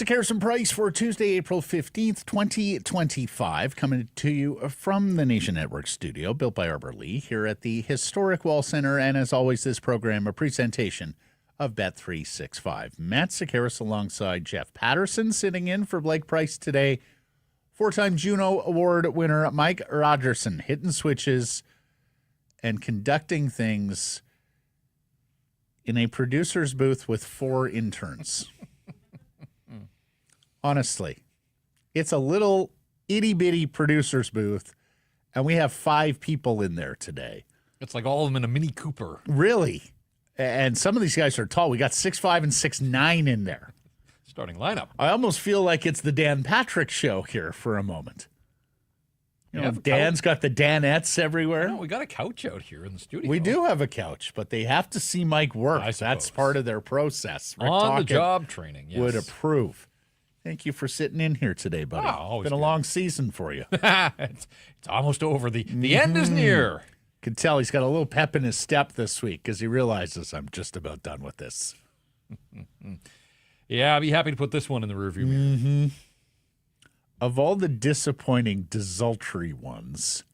Harrison Price for Tuesday, April 15th, 2025, coming to you from the Nation Network studio, built by Arbor Lee, here at the historic Wall Center. And as always, this program, a presentation of Bet365. Matt Sakaris alongside Jeff Paterson, sitting in for Blake Price today. Four-time Juno Award winner Mike Rogerson, hitting switches and conducting things in a producer's booth with 4 interns. Honestly, it's a little itty-bitty producer's booth, and we have 5 people in there today. It's like all of them in a Mini Cooper. Really? And some of these guys are tall. We got 6'5" and 6'9" in there. Starting lineup. I almost feel like it's the Dan Patrick show here for a moment. You know, Dan's got the Danettes everywhere. No, we got a couch out here in the studio. We do have a couch, but they have to see Mike work. That's part of their process. On-the-job training, yes. Would approve. Thank you for sitting in here today, buddy. Oh, been a long season for you. It's almost over. The end is near. Can tell he's got a little pep in his step this week because he realizes I'm just about done with this. Yeah, I'd be happy to put this one in the rearview mirror. Of all the disappointing, desultory ones,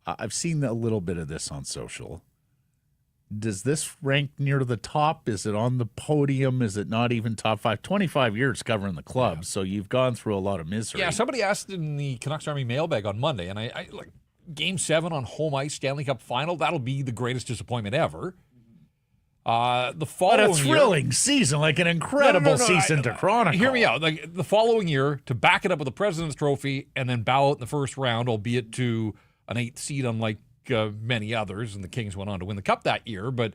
I've seen a little bit of this on social. Does this rank near the top? Is it on the podium? Is it not even top 5? 25 years covering the club, so you've gone through a lot of misery. Yeah, somebody asked in the Canucks Army mailbag on Monday, and I like Game 7 on home ice, Stanley Cup final, that'll be the greatest disappointment ever. The following What a thrilling season, like an incredible season to chronicle. Hear me out. Like the following year, to back it up with the President's Trophy and then bow out in the first round, albeit to an 8th seed, unlike many others, and the Kings went on to win the Cup that year, but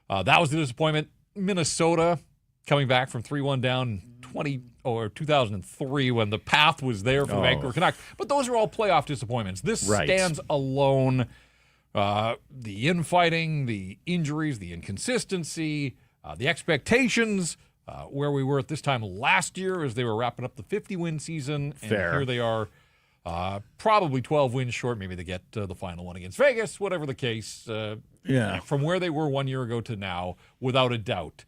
that was the disappointment. Minnesota coming back from 3-1 down 2003 when the path was there for the Vancouver Canucks. But those are all playoff disappointments. This stands alone. The infighting, the injuries, the inconsistency, the expectations, where we were at this time last year as they were wrapping up the 50-win season. And here they are. Probably 12 wins short. Maybe they get the final one against Vegas, whatever the case. From where they were 1 year ago to now, without a doubt,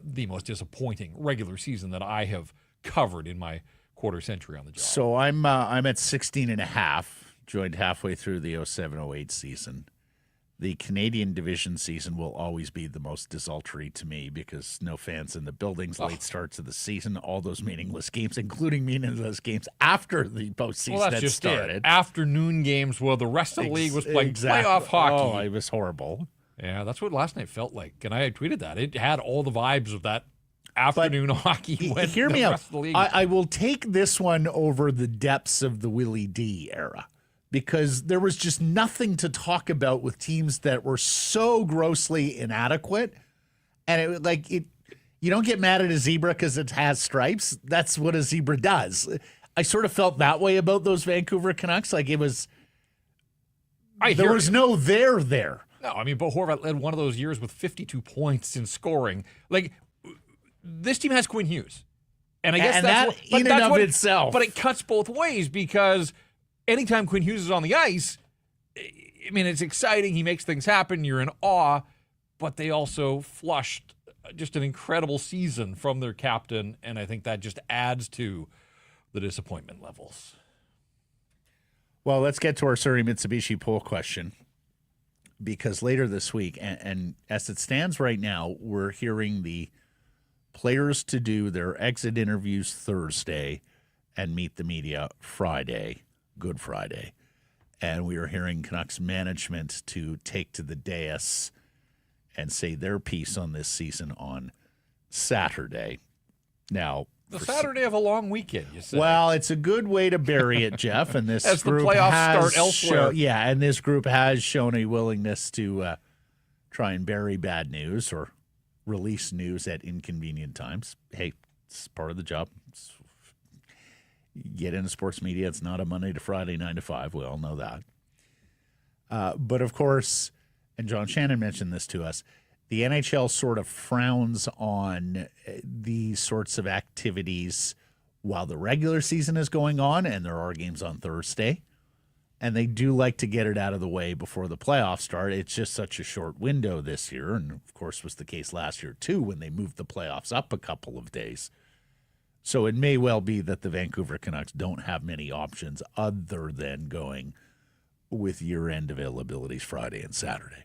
the most disappointing regular season that I have covered in my quarter century on the job. So I'm at 16 and a half, joined halfway through the 07-08 season. The Canadian division season will always be the most desultory to me because no fans in the buildings, late starts of the season, all those meaningless games, including meaningless games after the postseason had started. Afternoon games, well, the rest of the league was playing playoff hockey. Oh, it was horrible. Yeah, that's what last night felt like, and I tweeted that. It had all the vibes of that afternoon hockey. Hear me out. I will take this one over the depths of the Willie D era. Because there was just nothing to talk about with teams that were so grossly inadequate. And you don't get mad at a zebra because it has stripes. That's what a zebra does. I sort of felt that way about those Vancouver Canucks. Like it was, there was no there. No, I mean, Bo Horvat led one of those years with 52 points in scoring. Like, this team has Quinn Hughes. And I guess that's itself. But it cuts both ways because anytime Quinn Hughes is on the ice, I mean, it's exciting. He makes things happen. You're in awe. But they also flushed just an incredible season from their captain, and I think that just adds to the disappointment levels. Well, let's get to our Surrey Mitsubishi poll question. Because later this week, and as it stands right now, we're hearing the players to do their exit interviews Thursday and meet the media Friday. Good Friday. And we are hearing Canucks management to take to the dais and say their piece on this season on Saturday. Now, the Saturday of a long weekend, you say. Well, it's a good way to bury it, Jeff. And this as group the playoffs start elsewhere. And this group has shown a willingness to try and bury bad news or release news at inconvenient times. Hey, it's part of the job. Get into sports media. It's not a Monday to Friday, 9 to 5. We all know that. But of course, and John Shannon mentioned this to us, the NHL sort of frowns on these sorts of activities while the regular season is going on, and there are games on Thursday. And they do like to get it out of the way before the playoffs start. It's just such a short window this year, and of course was the case last year too when they moved the playoffs up a couple of days. So it may well be that the Vancouver Canucks don't have many options other than going with year-end availabilities Friday and Saturday.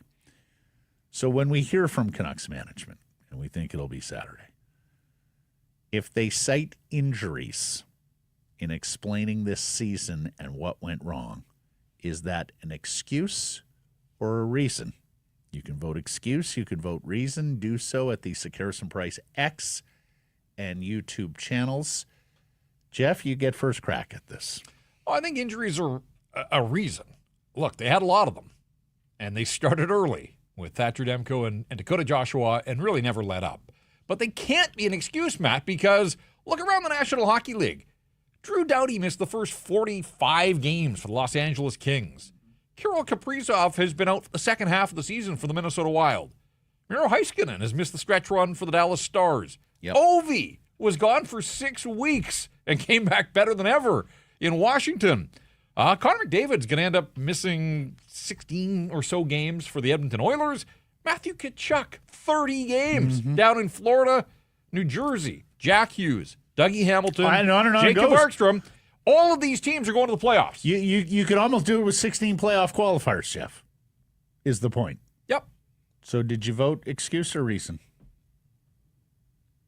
So when we hear from Canucks management, and we think it'll be Saturday, if they cite injuries in explaining this season and what went wrong, is that an excuse or a reason? You can vote excuse. You can vote reason. Do so at the Canucks Price X and YouTube channels. Jeff, you get first crack at this. Well, I think injuries are a reason. Look, they had a lot of them, and they started early with Thatcher Demko and Dakota Joshua and really never let up. But they can't be an excuse, Matt, because look around the National Hockey League. Drew Doughty missed the first 45 games for the Los Angeles Kings. Kirill Kaprizov has been out for the second half of the season for the Minnesota Wild. Miro Heiskanen has missed the stretch run for the Dallas Stars. Yep. Ovi was gone for 6 weeks and came back better than ever in Washington. Connor McDavid's going to end up missing 16 or so games for the Edmonton Oilers. Matthew Tkachuk, 30 games down in Florida, New Jersey. Jack Hughes, Dougie Hamilton, Jacob Markstrom. All of these teams are going to the playoffs. You could almost do it with 16 playoff qualifiers, Jeff, is the point. Yep. So did you vote excuse or reason?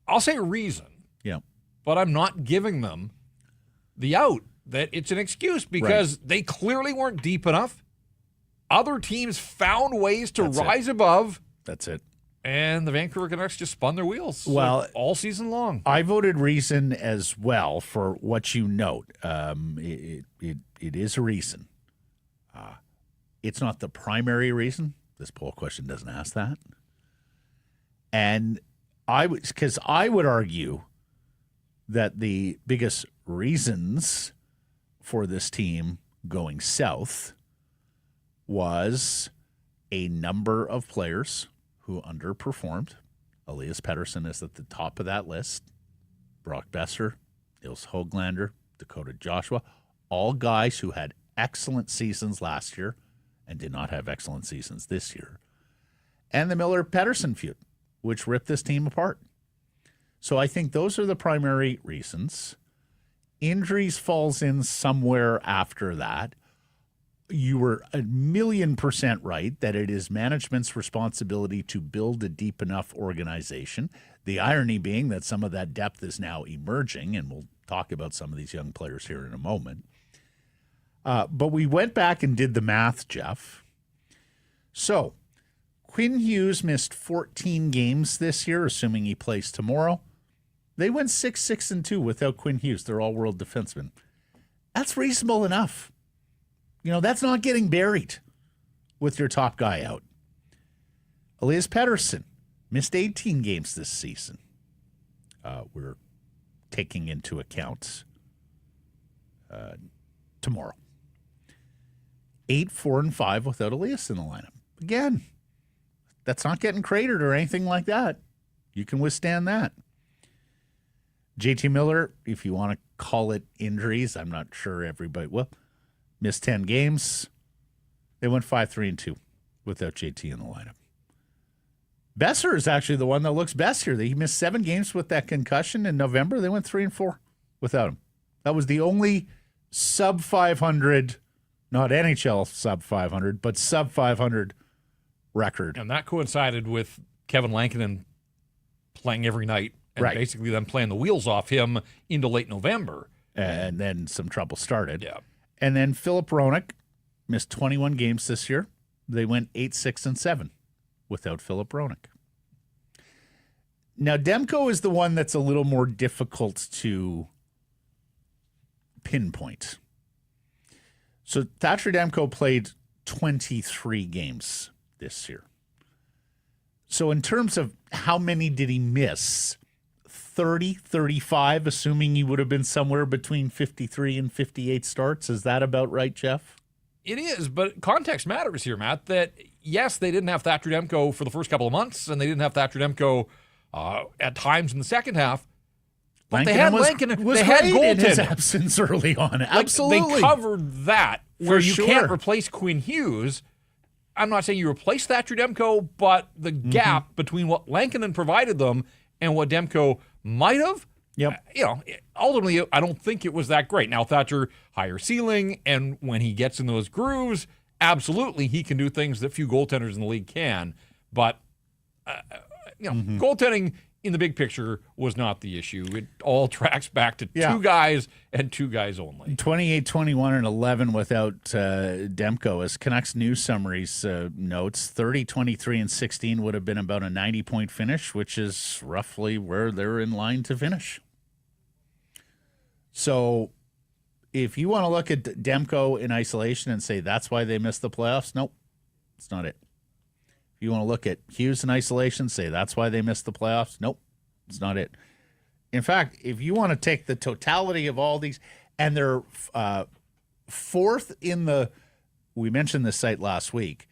I'll say reason. Yeah. But I'm not giving them the out that it's an excuse because they clearly weren't deep enough. Other teams found ways to rise above. That's it. And the Vancouver Canucks just spun their wheels all season long. I voted reason as well for what you note. It is a reason. It's not the primary reason. This poll question doesn't ask that. And I would argue that the biggest reasons for this team going south was a number of players who underperformed. Elias Pettersson is at the top of that list. Brock Boeser, Nils Höglander, Dakota Joshua, all guys who had excellent seasons last year and did not have excellent seasons this year. And the Miller-Pettersson feud, which ripped this team apart. So I think those are the primary reasons. Injuries falls in somewhere after that. You were 1,000,000% right that it is management's responsibility to build a deep enough organization. The irony being that some of that depth is now emerging, and we'll talk about some of these young players here in a moment. But we went back and did the math, Jeff. So Quinn Hughes missed 14 games this year, assuming he plays tomorrow. They went 6-6-2 without Quinn Hughes. They're all-world defensemen. That's reasonable enough. You know, that's not getting buried with your top guy out. Elias Pettersson missed 18 games this season. We're taking into account tomorrow. 8, 4, and 5 without Elias in the lineup. Again, that's not getting cratered or anything like that. You can withstand that. JT Miller, if you want to call it injuries, I'm not sure everybody will. Missed 10 games. They went 5-3-2 without JT in the lineup. Boeser is actually the one that looks best here. He missed 7 games with that concussion in November. They went 3-4 without him. That was the only sub 500, not NHL sub 500, but sub 500 record. And that coincided with Kevin Lankinen playing every night and basically then playing the wheels off him into late November. And then some trouble started. Yeah. And then Philip Hronek missed 21 games this year. They went 8-6-7 without Philip Hronek. Now, Demko is the one that's a little more difficult to pinpoint. So Thatcher Demko played 23 games this year. So in terms of how many did he miss, 30, 35, assuming he would have been somewhere between 53 and 58 starts. Is that about right, Jeff? It is, but context matters here, Matt, that yes, they didn't have Thatcher Demko for the first couple of months, and they didn't have Thatcher Demko at times in the second half. But they had Lankinen. Was they had great goaltending. in his absence early on. Absolutely. They covered that where you sure. can't replace Quinn Hughes. I'm not saying you replace Thatcher Demko, but the gap between what Lankinen provided them and what Demko might have, ultimately, I don't think it was that great. Now, Thatcher, higher ceiling, and when he gets in those grooves, absolutely, he can do things that few goaltenders in the league can. But, goaltending in the big picture was not the issue. It all tracks back to two guys and two guys only. 28, 21, and 11 without Demko. As Canucks News Summaries notes, 30, 23, and 16 would have been about a 90-point finish, which is roughly where they're in line to finish. So if you want to look at Demko in isolation and say that's why they missed the playoffs, nope, it's not it. If you want to look at Hughes in isolation, say that's why they missed the playoffs, nope, it's not it. In fact, if you want to take the totality of all these, and they're fourth in the, we mentioned this site last week,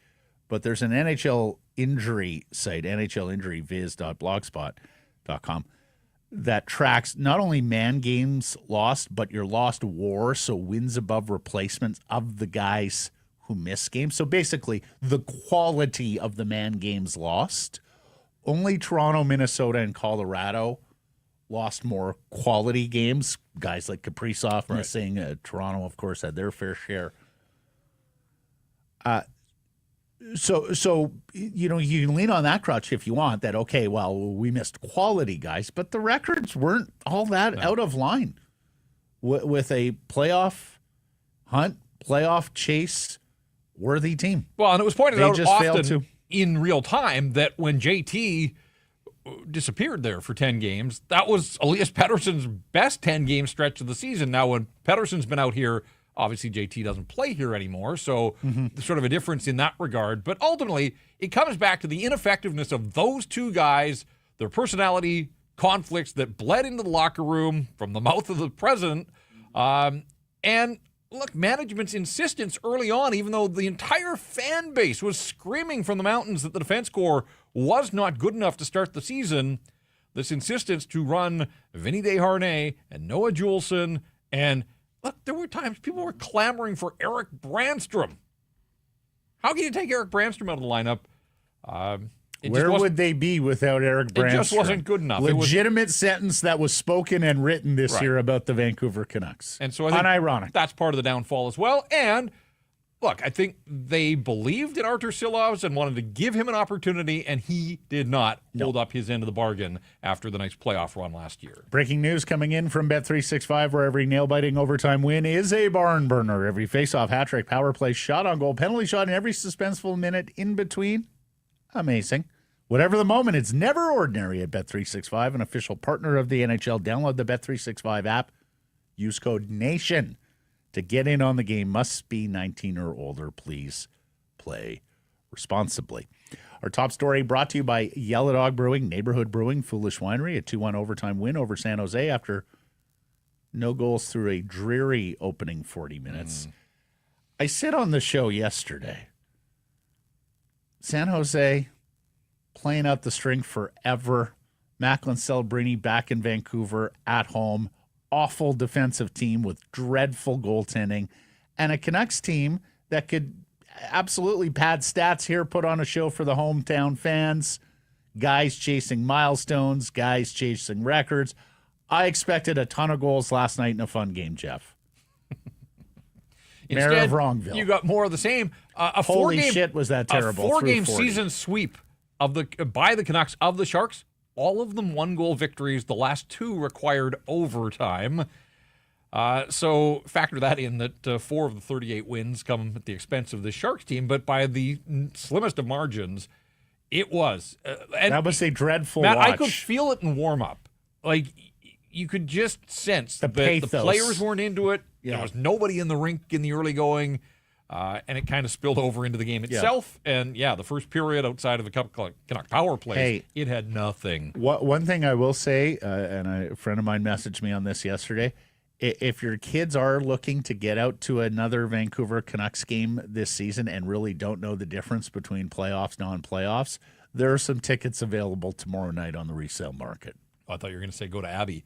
but there's an NHL injury site, NHLinjuryviz.blogspot.com, that tracks not only man games lost, but your lost WAR, so wins above replacements of the guys who miss games. So basically, the quality of the man games lost. Only Toronto, Minnesota, and Colorado lost more quality games. Guys like Kaprizov, missing. Toronto, of course, had their fair share. So you can lean on that crutch if you want, that, okay, well, we missed quality guys, but the records weren't all that out of line with a playoff hunt, playoff chase worthy team. Well, and it was pointed out often in real time that when JT disappeared there for 10 games, that was Elias Pettersson's best 10-game stretch of the season. Now, when Pettersson's been out here, obviously, JT doesn't play here anymore, so there's sort of a difference in that regard. But ultimately, it comes back to the ineffectiveness of those two guys, their personality conflicts that bled into the locker room from the mouth of the president. And look, management's insistence early on, even though the entire fan base was screaming from the mountains that the defense corps was not good enough to start the season, this insistence to run Vinny Desharnais and Noah Juleson and look, there were times people were clamoring for Eric Brandstrom. How can you take Eric Brandstrom out of the lineup? Where would they be without Eric Brandstrom? It just wasn't good enough. Legitimate sentence that was spoken and written this year about the Vancouver Canucks. And so I think unironic. That's part of the downfall as well. And look, I think they believed in Artur Silovs and wanted to give him an opportunity, and he did not hold up his end of the bargain after the nice playoff run last year. Breaking news coming in from Bet365, where every nail-biting overtime win is a barn burner. Every face-off, hat-trick, power play, shot on goal, penalty shot, and every suspenseful minute in between. Amazing. Whatever the moment, it's never ordinary at Bet365, an official partner of the NHL. Download the Bet365 app. Use code NATION to get in on the game. Must be 19 or older. Please play responsibly. Our top story brought to you by Yellow Dog Brewing, Neighborhood Brewing, Foolish Winery, a 2-1 overtime win over San Jose after no goals through a dreary opening 40 minutes. I said on the show yesterday, San Jose playing out the string forever. Macklin Celebrini back in Vancouver at home. Awful defensive team with dreadful goaltending. And a Canucks team that could absolutely pad stats here, put on a show for the hometown fans. Guys chasing milestones, guys chasing records. I expected a ton of goals last night in a fun game, Jeff. Mayor of Wrongville. You got more of the same. Holy shit, was that terrible. A 4-game season sweep by the Canucks of the Sharks. All of them 1-goal victories. The last 2 required overtime. So factor that in that 4 of the 38 wins come at the expense of the Sharks team, but by the slimmest of margins, it was. And that was a dreadful Matt, watch. I could feel it in warm-up. Like, you could just sense that the players weren't into it. Yeah. There was nobody in the rink in the early going, and it kind of spilled over into the game itself. Yeah. And, the first period outside of a couple Canuck power plays, it had nothing. One thing I will say, and a friend of mine messaged me on this yesterday, if your kids are looking to get out to another Vancouver Canucks game this season and really don't know the difference between playoffs, non-playoffs, there are some tickets available tomorrow night on the resale market. Oh, I thought you were going to say go to Abbey.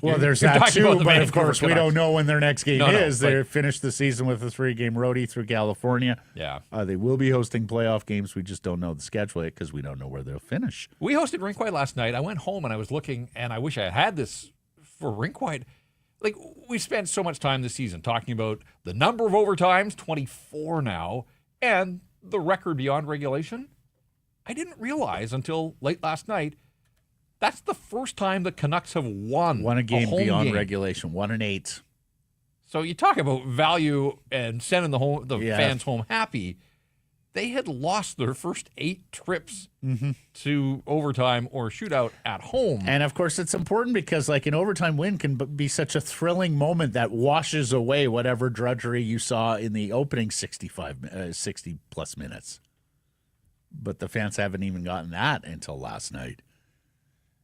Well, there's that too, but of course we don't know when their next game is. They finished the season with a 3-game roadie through California. Yeah. They will be hosting playoff games. We just don't know the schedule yet because we don't know where they'll finish. We hosted Rink White last night. I went home and I was looking, and I wish I had this for Rink White. Like, we spent so much time this season talking about the number of overtimes, 24 now, and the record beyond regulation. I didn't realize until late last night that's the first time the Canucks have won a game beyond game. regulation, 1-8. So you talk about value and sending the fans home happy. They had lost their first 8 trips to overtime or shootout at home. And, of course, it's important because, like, an overtime win can be such a thrilling moment that washes away whatever drudgery you saw in the opening 60-plus minutes. But the fans haven't even gotten that until last night.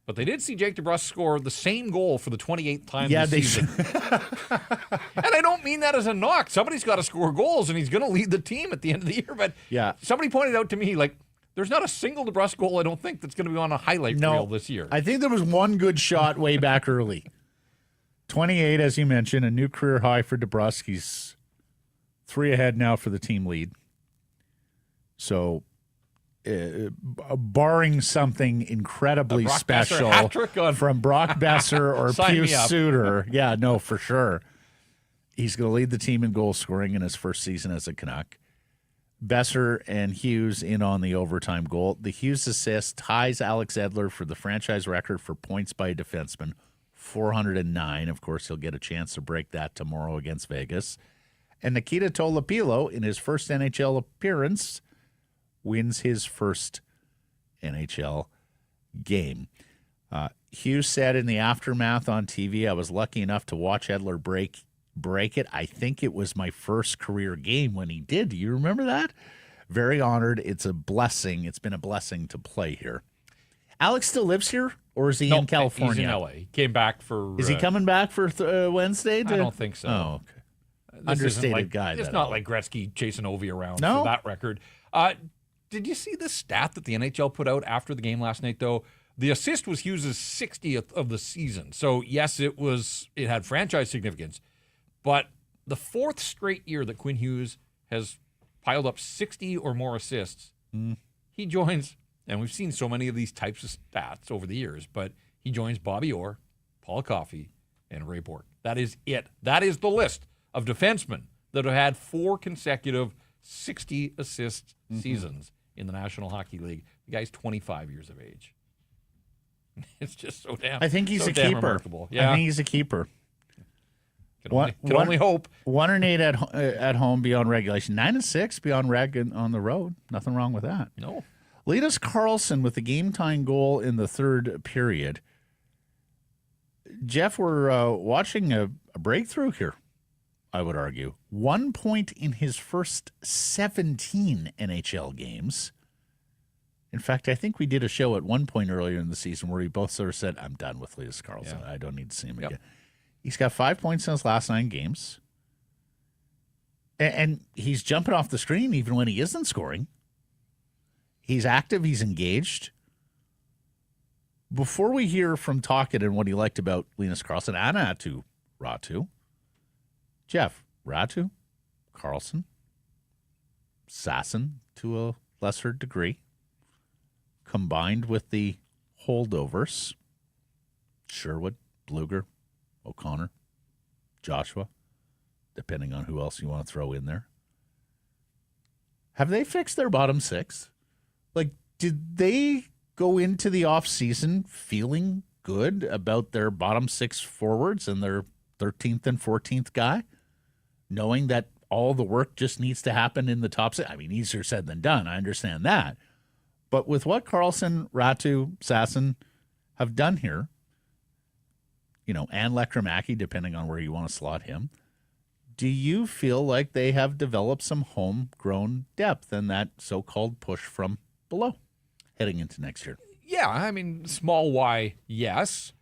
But they did see Jake DeBrusk score the same goal for the 28th time this season. And I don't mean that as a knock. Somebody's got to score goals, and he's going to lead the team at the end of the year. But somebody pointed out to me, like, there's not a single DeBrusk goal, I don't think, that's going to be on a highlight reel this year. I think there was one good shot way back early. 28, as you mentioned, a new career high for DeBrusk. He's 3 ahead now for the team lead. So... barring something incredibly special from Brock Boeser or Pius Suter. Yeah, no, for sure. He's going to lead the team in goal scoring in his first season as a Canuck. Boeser and Hughes in on the overtime goal. The Hughes assist ties Alex Edler for the franchise record for points by a defenseman, 409. Of course, he'll get a chance to break that tomorrow against Vegas. And Nikital Tolopilo, in his first NHL appearance, wins his first NHL game. Hughes said in the aftermath on TV, I was lucky enough to watch Edler break it. I think it was my first career game when he did. Do you remember that? Very honored. It's a blessing. It's been a blessing to play here. Alex still lives here, or is he in California? He's in LA. He came back for... Is he coming back for Wednesday? I don't think so. Oh, okay. Understated guy. It's not like Gretzky chasing Ovi around for that record. Did you see the stat that the NHL put out after the game last night, though? The assist was Hughes' 60th of the season. So, yes, it had franchise significance. But the 4th straight year that Quinn Hughes has piled up 60 or more assists, he joins, and we've seen so many of these types of stats over the years, but he joins Bobby Orr, Paul Coffey, and Ray Bourque. That is it. That is the list of defensemen that have had 4 consecutive 60 assist seasons in the National Hockey League. The guy's 25 years of age. It's just so damn. I think he's a keeper. Remarkable. Yeah. I think he's a keeper. Can only hope. 1-8 at home beyond regulation. 9-6 beyond reg on the road. Nothing wrong with that. No. Linus Karlsson with the game-tying goal in the third period. Jeff, we're watching a breakthrough here, I would argue. 1 point in his first 17 NHL games. In fact, I think we did a show at one point earlier in the season where we both sort of said, I'm done with Linus Karlsson. Yeah. I don't need to see him again. He's got 5 points in his last 9 games. And he's jumping off the screen even when he isn't scoring. He's active. He's engaged. Before we hear from Tocchet and what he liked about Linus Karlsson, Anatu Ratu, Jeff, Ratu, Karlsson, Sasson to a lesser degree, combined with the holdovers, Sherwood, Bluger, O'Connor, Joshua, depending on who else you want to throw in there. Have they fixed their bottom 6? Like, did they go into the offseason feeling good about their bottom 6 forwards and their 13th and 14th guy, knowing that all the work just needs to happen in the top 6? I mean, easier said than done. I understand that. But with what Karlsson, Ratu, Sasson have done here, and Lekramaki, depending on where you want to slot him, do you feel like they have developed some homegrown depth and that so-called push from below heading into next year? Yeah, I mean, small Y, yes.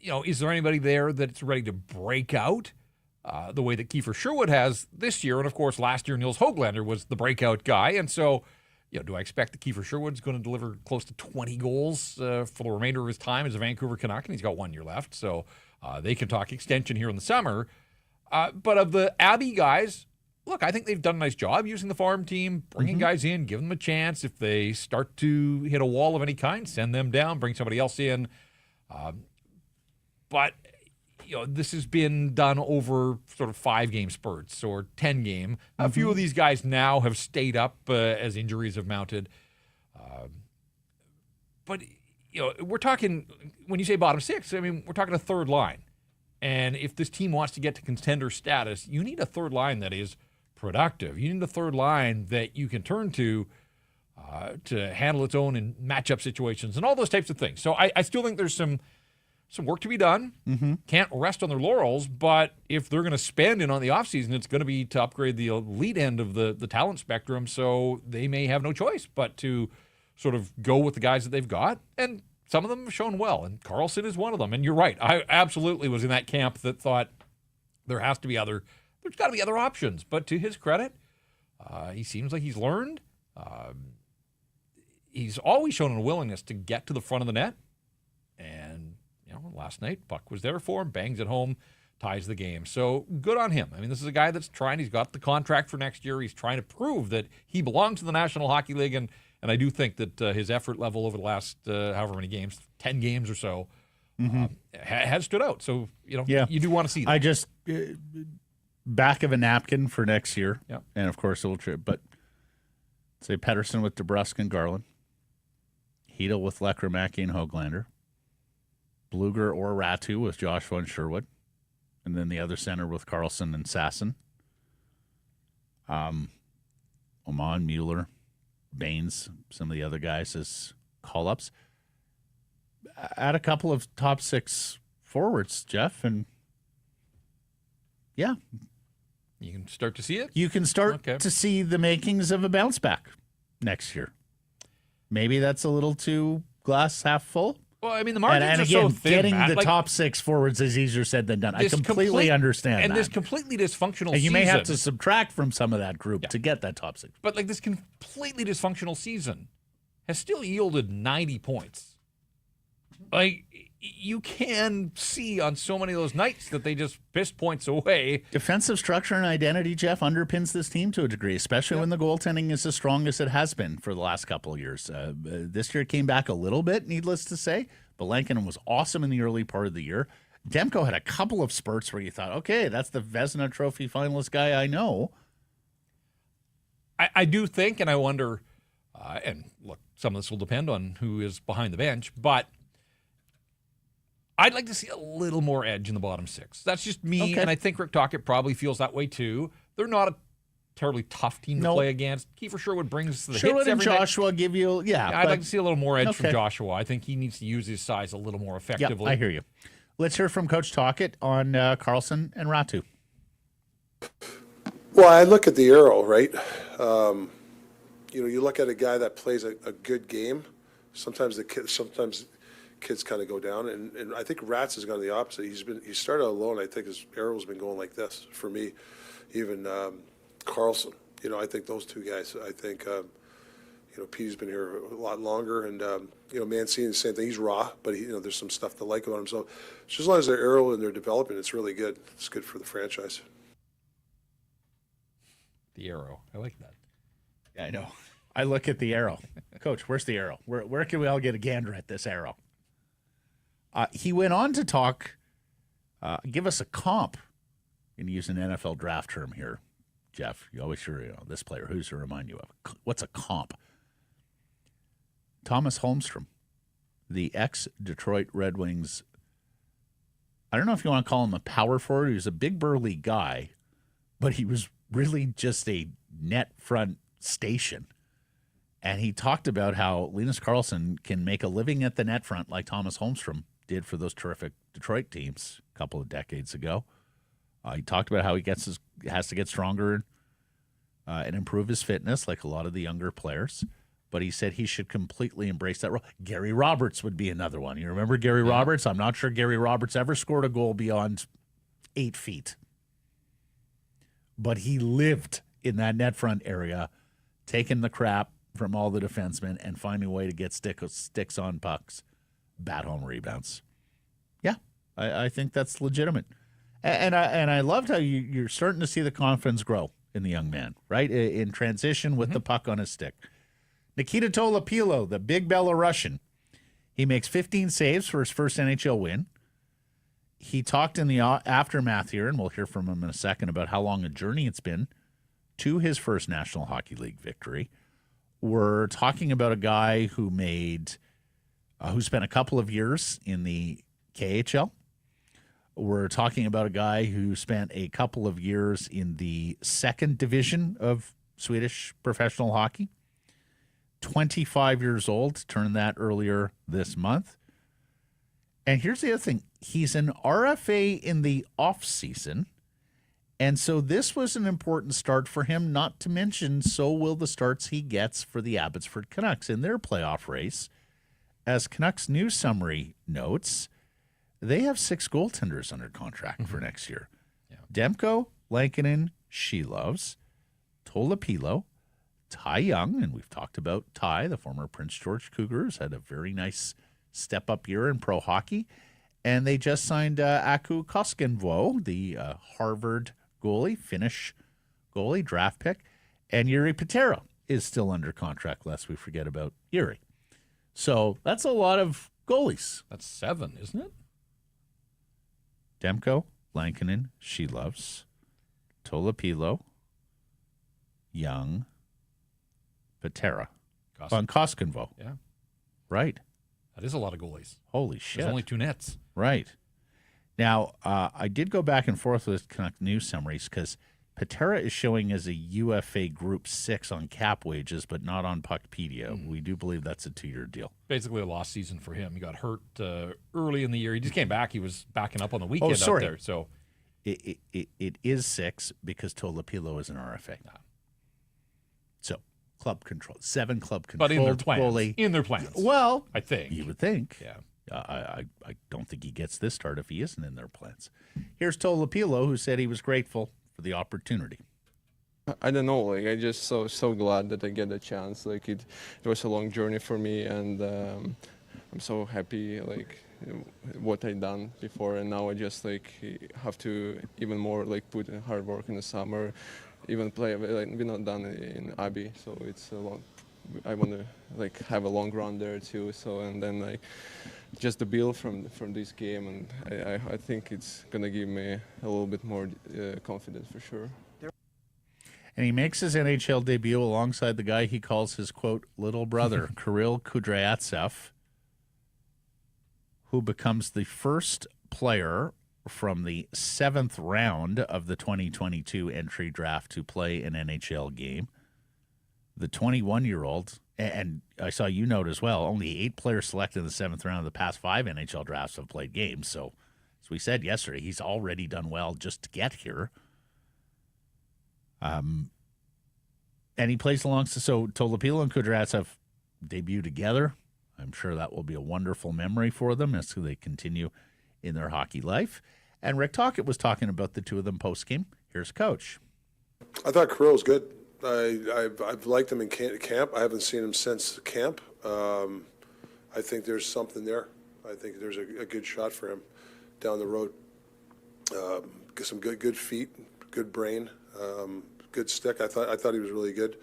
is there anybody there that's ready to break out the way that Kiefer Sherwood has this year? And, of course, last year Nils Höglander was the breakout guy. And so, do I expect that Kiefer Sherwood's going to deliver close to 20 goals for the remainder of his time as a Vancouver Canuck? And he's got 1 year left, so they can talk extension here in the summer. But of the Abbey guys, look, I think they've done a nice job using the farm team, bringing guys in, giving them a chance. If they start to hit a wall of any kind, send them down, bring somebody else in. But this has been done over sort of 5-game spurts or 10-game. A few of these guys now have stayed up as injuries have mounted. But, we're talking, when you say bottom 6, I mean, we're talking a third line. And if this team wants to get to contender status, you need a third line that is productive. You need a third line that you can turn to handle its own in matchup situations and all those types of things. So I still think there's some work to be done. Can't rest on their laurels, but if they're going to spend in on the offseason, it's going to be to upgrade the elite end of the talent spectrum, so they may have no choice but to sort of go with the guys that they've got, and some of them have shown well, and Karlsson is one of them. And you're right, I absolutely was in that camp that thought there's got to be other options, but to his credit, he seems like he's learned. He's always shown a willingness to get to the front of the net, and last night, puck was there for him, bangs it home, ties the game. So good on him. I mean, this is a guy that's trying. He's got the contract for next year. He's trying to prove that he belongs to the National Hockey League, and I do think that his effort level over the last however many games, 10 games or so, has stood out. So, you do want to see that. I just, back of a napkin for next year, and of course, it'll trip, but say Pettersson with DeBrusk and Garland, Nikital with Lekkerimäki and Höglander, Bluger or Ratu with Joshua and Sherwood, and then the other center with Karlsson and Sasson. Oman, Mueller, Baines, some of the other guys as call-ups. Add a couple of top 6 forwards, Jeff, and you can start to see it? You can start to see the makings of a bounce back next year. Maybe that's a little too glass half full. Well, I mean, the margins and are again, so thin, getting Matt. the top 6 forwards is easier said than done. I completely understand that. And this completely dysfunctional season. And you may have to subtract from some of that group to get that top 6. But this completely dysfunctional season has still yielded 90 points. You can see on so many of those nights that they just pissed points away. Defensive structure and identity, Jeff, underpins this team to a degree, especially when the goaltending is as strong as it has been for the last couple of years. This year it came back a little bit, needless to say, but Lankinen was awesome in the early part of the year. Demko had a couple of spurts where you thought, okay, that's the Vezina Trophy finalist guy I know. I do think, and I wonder, and look, some of this will depend on who is behind the bench, but I'd like to see a little more edge in the bottom 6. That's just me, and I think Rick Tocchet probably feels that way too. They're not a terribly tough team to play against. Kiefer Sherwood brings the hits every and night. Joshua give you, I'd like to see a little more edge from Joshua. I think he needs to use his size a little more effectively. I hear you. Let's hear from Coach Tocchet on Karlsson and Ratu. Well, I look at the arrow, right? You look at a guy that plays a good game. Sometimes kids kind of go down, and I think Rats has gone the opposite. He started alone. I think his arrow's been going like this for me. Even Karlsson, I think those two guys. I think Petey's been here a lot longer, and Mancini the same thing. He's raw, but there's some stuff to like about him. So just as long as their arrow and their development, it's really good. It's good for the franchise. The arrow, I like that. Yeah, I know. I look at the arrow, Coach. Where's the arrow? Where can we all get a gander at this arrow? He went on to talk, give us a comp, and use an NFL draft term here, Jeff. You always hear this player. Who's to remind you of? What's a comp? Thomas Holmstrom, the ex-Detroit Red Wings. I don't know if you want to call him a power forward. He was a big burly guy, but he was really just a net front station. And he talked about how Linus Karlsson can make a living at the net front like Thomas Holmstrom did for those terrific Detroit teams a couple of decades ago. He talked about how he has to get stronger and improve his fitness like a lot of the younger players. but he said he should completely embrace that role. Gary Roberts would be another one. You remember Gary Roberts? I'm not sure Gary Roberts ever scored a goal beyond 8 feet. But he lived in that net front area, taking the crap from all the defensemen and finding a way to get sticks on pucks, bat home rebounds. Yeah, I think that's legitimate. And I loved how you're starting to see the confidence grow in the young man, right? In transition with the puck on his stick. Nikital Tolopilo, the big Belarusian, he makes 15 saves for his first NHL win. He talked in the aftermath here, and we'll hear from him in a second, about how long a journey it's been to his first National Hockey League victory. We're talking about a guy who spent a couple of years in the KHL. We're talking about a guy who spent a couple of years in the second division of Swedish professional hockey. 25 years old, turned that earlier this month. And here's the other thing. He's an RFA in the offseason, and so this was an important start for him, not to mention so will the starts he gets for the Abbotsford Canucks in their playoff race. As Canucks News Summary notes, they have 6 goaltenders under contract for next year. Yeah. Demko, Lankinen, Sheloves, Tolopilo, Ty Young, and we've talked about Ty, the former Prince George Cougars, had a very nice step-up year in pro hockey. And they just signed Aku Koskenvo, the Harvard goalie, Finnish goalie, draft pick. And Jiri Patera is still under contract, lest we forget about Jiri. So that's a lot of goalies. That's 7, isn't it? Demko, Lankinen, Sheloves, Tolopilo, Young, Patera, on Koskenvo. Yeah. Right. That is a lot of goalies. Holy shit. There's only 2 nets. Right. Now, I did go back and forth with Canuck News Summaries because Patera is showing as a UFA Group 6 on cap wages, but not on Puckpedia. We do believe that's a 2-year deal. Basically a lost season for him. He got hurt early in the year. He just came back. He was backing up on the weekend out there. So It is 6 because Tolopilo is an RFA. So club control, 7 club control. But in their plans. Goalie. In their plans. Well, I think. You would think. Yeah. I don't think he gets this start if he isn't in their plans. Here's Tolopilo, who said he was grateful for the opportunity. I don't know, like I just so glad that I get the chance. Like it was a long journey for me, and I'm so happy like what I done before, and now I just like have to even more like put in hard work in the summer, even play. Like we're not done in Abbey, so it's a long. I want to like have a long run there too. So and then like just the build from this game, and I think it's gonna give me a little bit more confidence for sure. And he makes his NHL debut alongside the guy he calls his, quote, little brother, Kirill Kudryavtsev, who becomes the first player from the 7th round of the 2022 entry draft to play an NHL game. The 21-year-old, and I saw you note as well, only 8 players selected in the 7th round of the past 5 NHL drafts have played games. So, as we said yesterday, he's already done well just to get here. And he plays alongside, so Tolopilo and Kudryavtsev debut together. I'm sure that will be a wonderful memory for them as they continue in their hockey life. And Rick Tocchet was talking about the two of them post-game. Here's Coach. I thought Kirill was good. I've liked him in camp. I haven't seen him since camp. I think there's something there. I think there's a good shot for him down the road. Get some good feet, good brain. Good stick. I thought he was really good.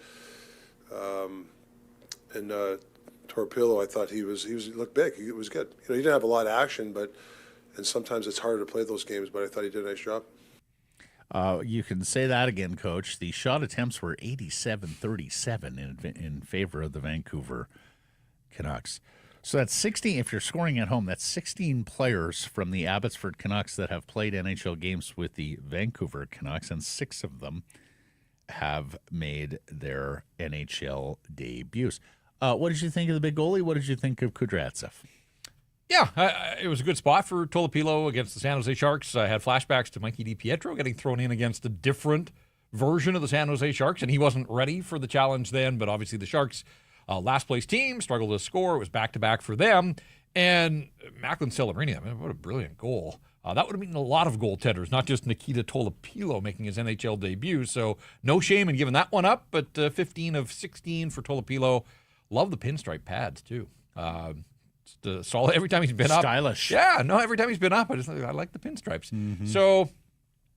And Tolopilo, I thought he looked big. He was good. He didn't have a lot of action, and sometimes it's harder to play those games. But I thought he did a nice job. You can say that again, Coach. The shot attempts were 87-37 in favor of the Vancouver Canucks. So that's 16. If you're scoring at home, that's 16 players from the Abbotsford Canucks that have played NHL games with the Vancouver Canucks, and 6 of them have made their NHL debuts. What did you think of the big goalie? What did you think of Kudryavtsev? Yeah, it was a good spot for Tolopilo against the San Jose Sharks. I had flashbacks to Mikey DiPietro getting thrown in against a different version of the San Jose Sharks, and he wasn't ready for the challenge then, but obviously the Sharks last place team struggled to score. It was back-to-back for them. And Macklin Celebrini, I mean, what a brilliant goal. That would have been a lot of goaltenders, not just Nikital Tolopilo making his NHL debut. So no shame in giving that one up, but 15 of 16 for Tolopilo. Love the pinstripe pads, too. Solid every time he's been up. Stylish. Yeah, no, every time he's been up, I like the pinstripes. Mm-hmm. So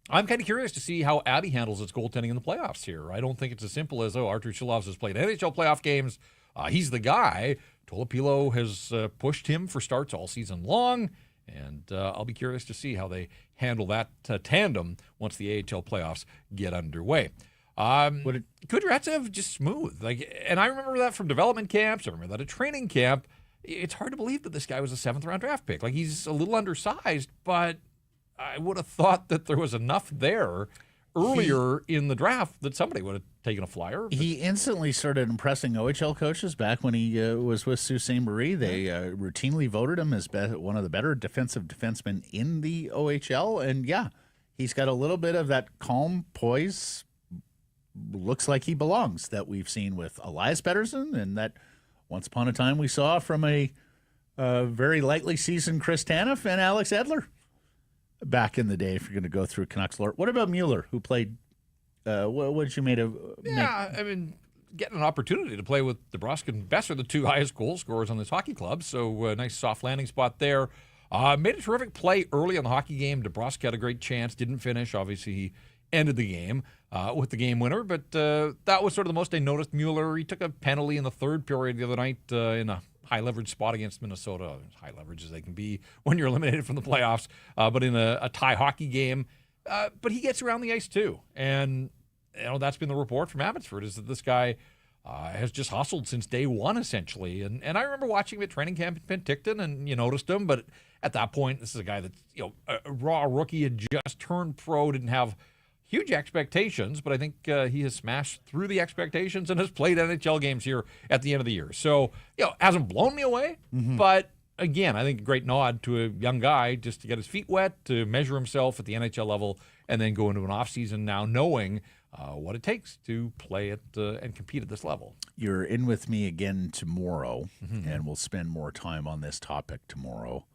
I'm kind of curious to see how Abbey handles its goaltending in the playoffs here. I don't think it's as simple as, Artur Silovs has played NHL playoff games. He's the guy. Tolopilo has pushed him for starts all season long, and I'll be curious to see how they handle that tandem once the AHL playoffs get underway. Kudryavtsev just smooth. And I remember that from development camps. I remember that at training camp. It's hard to believe that this guy was a 7th-round draft pick. He's a little undersized, but I would have thought that there was enough there earlier in the draft that somebody would have taken a flyer. He instantly started impressing OHL coaches back when he was with Sault Ste. Marie. They routinely voted him as one of the better defensive defensemen in the OHL. And, yeah, he's got a little bit of that calm poise, looks like he belongs, that we've seen with Elias Pettersson and that once upon a time we saw from a very lightly seasoned Chris Tanev and Alex Edler back in the day, if you're going to go through Canucks lore. What about Mueller, who played, what did you make of? I mean, getting an opportunity to play with DeBrusk and Boeser, the two highest goal scorers on this hockey club, so a nice soft landing spot there. Made a terrific play early in the hockey game. DeBrusk had a great chance, didn't finish. Obviously, he ended the game with the game winner, but that was sort of the most I noticed Mueller. He took a penalty in the third period the other night in a high leverage spot against Minnesota, as high leverage as they can be when you're eliminated from the playoffs, but in a tie hockey game. But he gets around the ice too. And that's been the report from Abbotsford, is that this guy has just hustled since day one, essentially. And I remember watching him at training camp in Penticton, and you noticed him, but at that point, this is a guy that's a raw rookie, had just turned pro, didn't have huge expectations, but I think he has smashed through the expectations and has played NHL games here at the end of the year. So, hasn't blown me away, but again, I think a great nod to a young guy just to get his feet wet, to measure himself at the NHL level, and then go into an offseason now knowing what it takes to play at and compete at this level. You're in with me again tomorrow, and we'll spend more time on this topic tomorrow.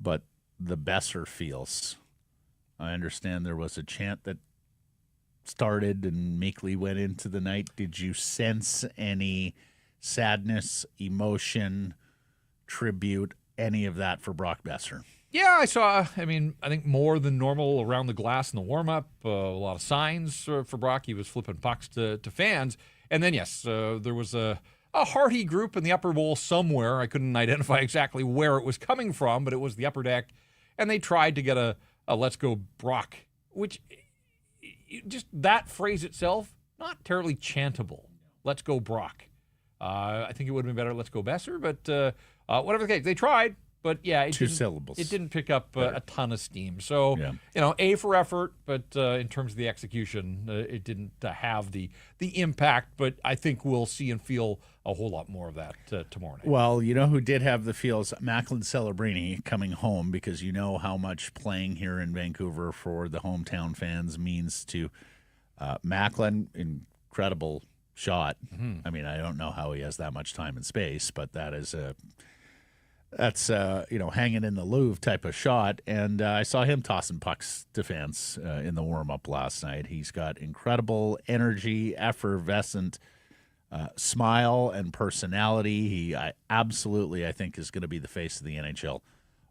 But the Boeser feels... I understand there was a chant that started and meekly went into the night. Did you sense any sadness, emotion, tribute, any of that for Brock Boeser? Yeah, I saw, I think more than normal around the glass in the warm-up, a lot of signs for Brock. He was flipping pucks to fans. And then, yes, there was a hearty group in the upper bowl somewhere. I couldn't identify exactly where it was coming from, but it was the upper deck. And they tried to get a let's go Brock, which just that phrase itself, not terribly chantable. Let's go Brock. I think it would have been better, let's go Boeser, but whatever the case, they tried, but yeah, two syllables. It didn't pick up a ton of steam. So, A for effort, but in terms of the execution, it didn't have the impact, but I think we'll see and feel a whole lot more of that tomorrow night. Well, you know who did have the feels? Macklin Celebrini coming home, because you know how much playing here in Vancouver for the hometown fans means to Macklin. Incredible shot. I mean, I don't know how he has that much time and space, but that's hanging in the Louvre type of shot. And I saw him tossing pucks to fans in the warm-up last night. He's got incredible energy, effervescent smile and personality. He absolutely, I think, is going to be the face of the NHL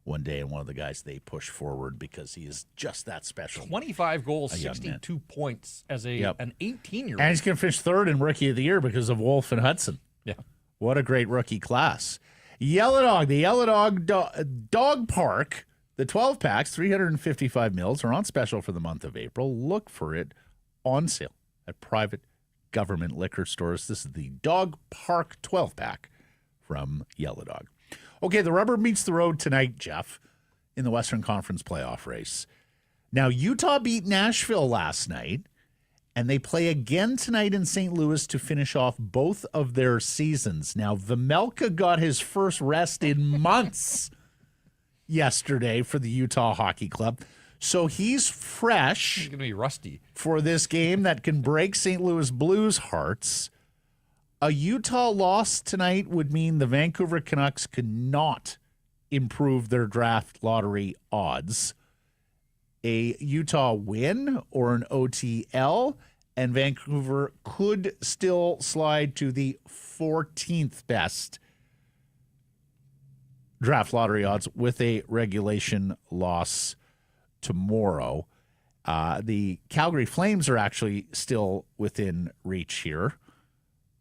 one day, and one of the guys they push forward because he is just that special. 25 goals, 62 points as an 18-year-old. And he's going to finish third in Rookie of the Year because of Wolf and Hudson. Yeah. What a great rookie class. Yellow Dog, the Yellow Dog Dog Park, the 12 packs, 355 mils, are on special for the month of April. Look for it on sale at private government liquor stores. This is the Dog Park 12 pack from Yellow Dog. Okay, the rubber meets the road tonight, Jeff, in the Western Conference playoff race. Now, Utah beat Nashville last night, and they play again tonight in St. Louis to finish off both of their seasons. Now, Vejmelka got his first rest in months yesterday for the Utah Hockey Club. So he's fresh. He's going to be rusty for this game that can break St. Louis Blues' hearts. A Utah loss tonight would mean the Vancouver Canucks could not improve their draft lottery odds. A Utah win or an OTL, and Vancouver could still slide to the 14th best draft lottery odds with a regulation loss tomorrow. The Calgary Flames are actually still within reach here.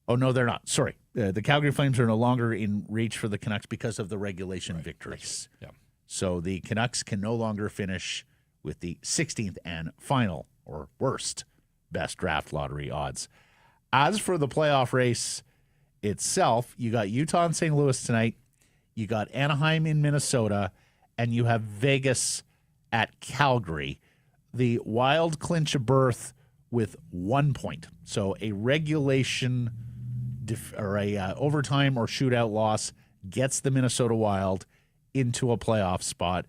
Oh, no, they're not. Sorry. The Calgary Flames are no longer in reach for the Canucks because of the regulation victories. Yeah. So the Canucks can no longer finish with the 16th and final or worst best draft lottery odds. As for the playoff race itself, you got Utah and St. Louis tonight. You got Anaheim in Minnesota, and you have Vegas at Calgary. The Wild clinch a berth with 1 point. So a regulation or a overtime or shootout loss gets the Minnesota Wild into a playoff spot.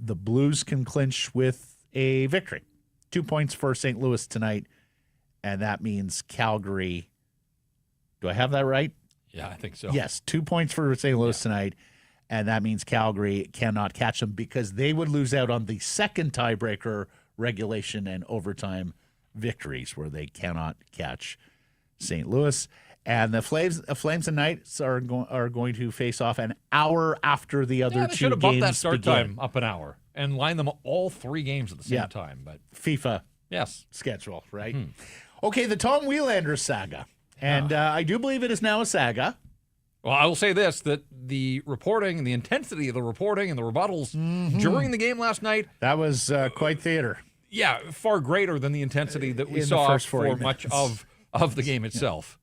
The Blues can clinch with a victory. 2 points for St. Louis tonight, and that means Calgary. Do I have that right? Yeah, I think so. Yes, 2 points for St. Louis tonight, and that means Calgary cannot catch them because they would lose out on the second tiebreaker, regulation and overtime victories, where they cannot catch St. Louis. And the Flames and Knights are going to face off an hour after the other they two should have games bumped that start begin. time up an hour and line them all 3 games at the same time. But FIFA yes, schedule, right? Okay, the Tom Willander saga. And I do believe it is now a saga. Well, I will say this, that the reporting and the intensity of the reporting and the rebuttals during the game last night. That was quite theater. Yeah, far greater than the intensity that we In the saw first 40 for much minutes. of the game itself.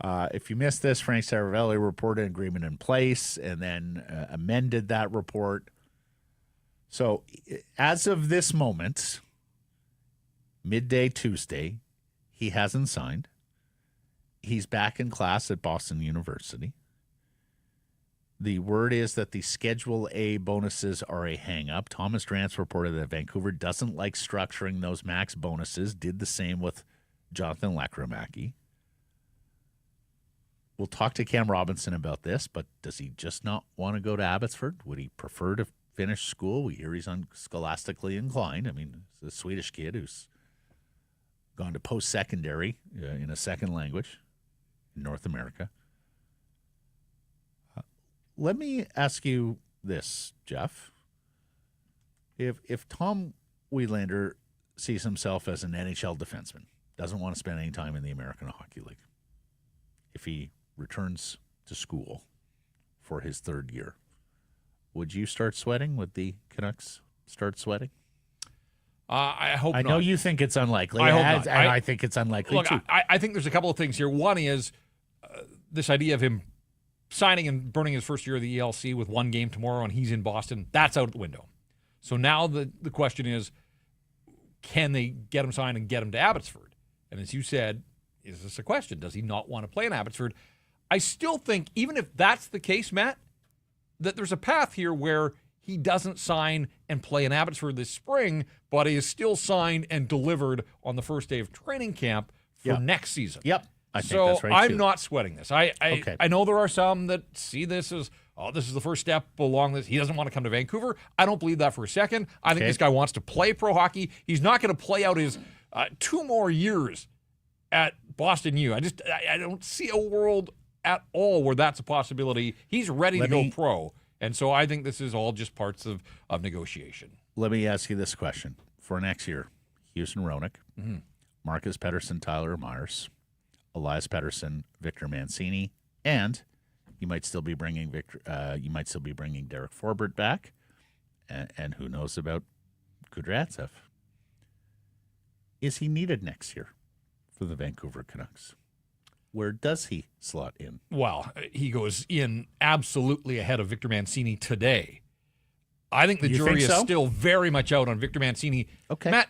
If you missed this, Frank Saravelli reported an agreement in place and then amended that report. So as of this moment, midday Tuesday, he hasn't signed. He's back in class at Boston University. The word is that the Schedule A bonuses are a hang-up. Thomas Drance reported that Vancouver doesn't like structuring those max bonuses, did the same with Jonathan Lekramaki. We'll talk to Cam Robinson about this, but does he just not want to go to Abbotsford? Would he prefer to finish school? We hear he's scholastically inclined. I mean, he's a Swedish kid who's gone to post-secondary in a second language in North America. Let me ask you this, Jeff. If Tom Willander sees himself as an NHL defenseman, doesn't want to spend any time in the American Hockey League, if he returns to school for his third year, would you start sweating? Would the Canucks start sweating? I hope not. I know you think it's unlikely. I hope not. I think it's unlikely, look, too. I think there's a couple of things here. One is this idea of him signing and burning his first year of the ELC with 1 game tomorrow and he's in Boston. That's out the window. So now the question is, can they get him signed and get him to Abbotsford? And as you said, is this a question? Does he not want to play in Abbotsford? I still think, even if that's the case, Matt, that there's a path here where he doesn't sign and play in Abbotsford this spring, but he is still signed and delivered on the first day of training camp for next season. Yep. I think so that's right, I'm too. not sweating this. I know there are some that see this as, this is the first step along this. He doesn't want to come to Vancouver. I don't believe that for a second. I think this guy wants to play pro hockey. He's not going to play out his 2 more years at Boston U. I don't see a world at all where that's a possibility. He's ready to go pro. And so I think this is all just parts of negotiation. Let me ask you this question. For next year, Houston Roenick, Marcus Pettersson, Tyler Myers, Elias Pettersson, Victor Mancini, and you might still be bringing Derek Forbert back, and who knows about Kudryavtsev. Is he needed next year for the Vancouver Canucks? Where does he slot in? Well, he goes in absolutely ahead of Victor Mancini today. I think the jury is still very much out on Victor Mancini. Okay. Matt,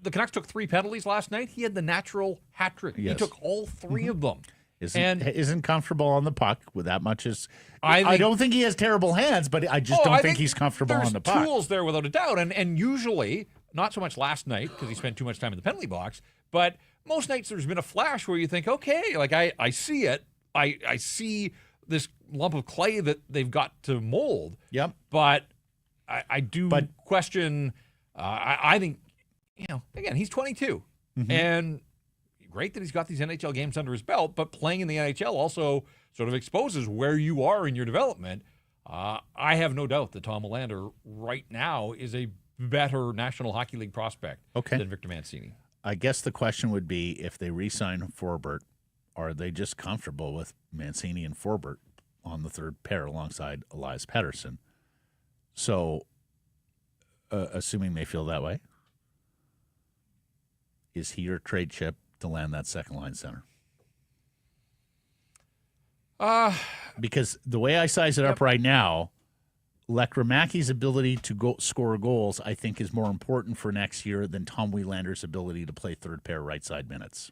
the Canucks took 3 penalties last night. He had the natural hat trick. Yes. He took all 3 of them. Isn't comfortable on the puck with that much as I don't think he has terrible hands, but I just don't think he's comfortable on the puck. There's tools there without a doubt, and usually not so much last night because he spent too much time in the penalty box, but most nights there's been a flash where you think, okay, like I see it. I see this lump of clay that they've got to mold. Yep. But I do question, I think, again, he's 22. Mm-hmm. And great that he's got these NHL games under his belt, but playing in the NHL also sort of exposes where you are in your development. I have no doubt that Tom Willander right now is a better National Hockey League prospect than Victor Mancini. I guess the question would be, if they re-sign Forbort, are they just comfortable with Mancini and Forbort on the third pair alongside Elias Pettersson? So, assuming they feel that way, is he your trade chip to land that second line center? Because the way I size it up right now, Lekkerimäki's ability to score goals, I think, is more important for next year than Tom Willander's ability to play third pair right side minutes.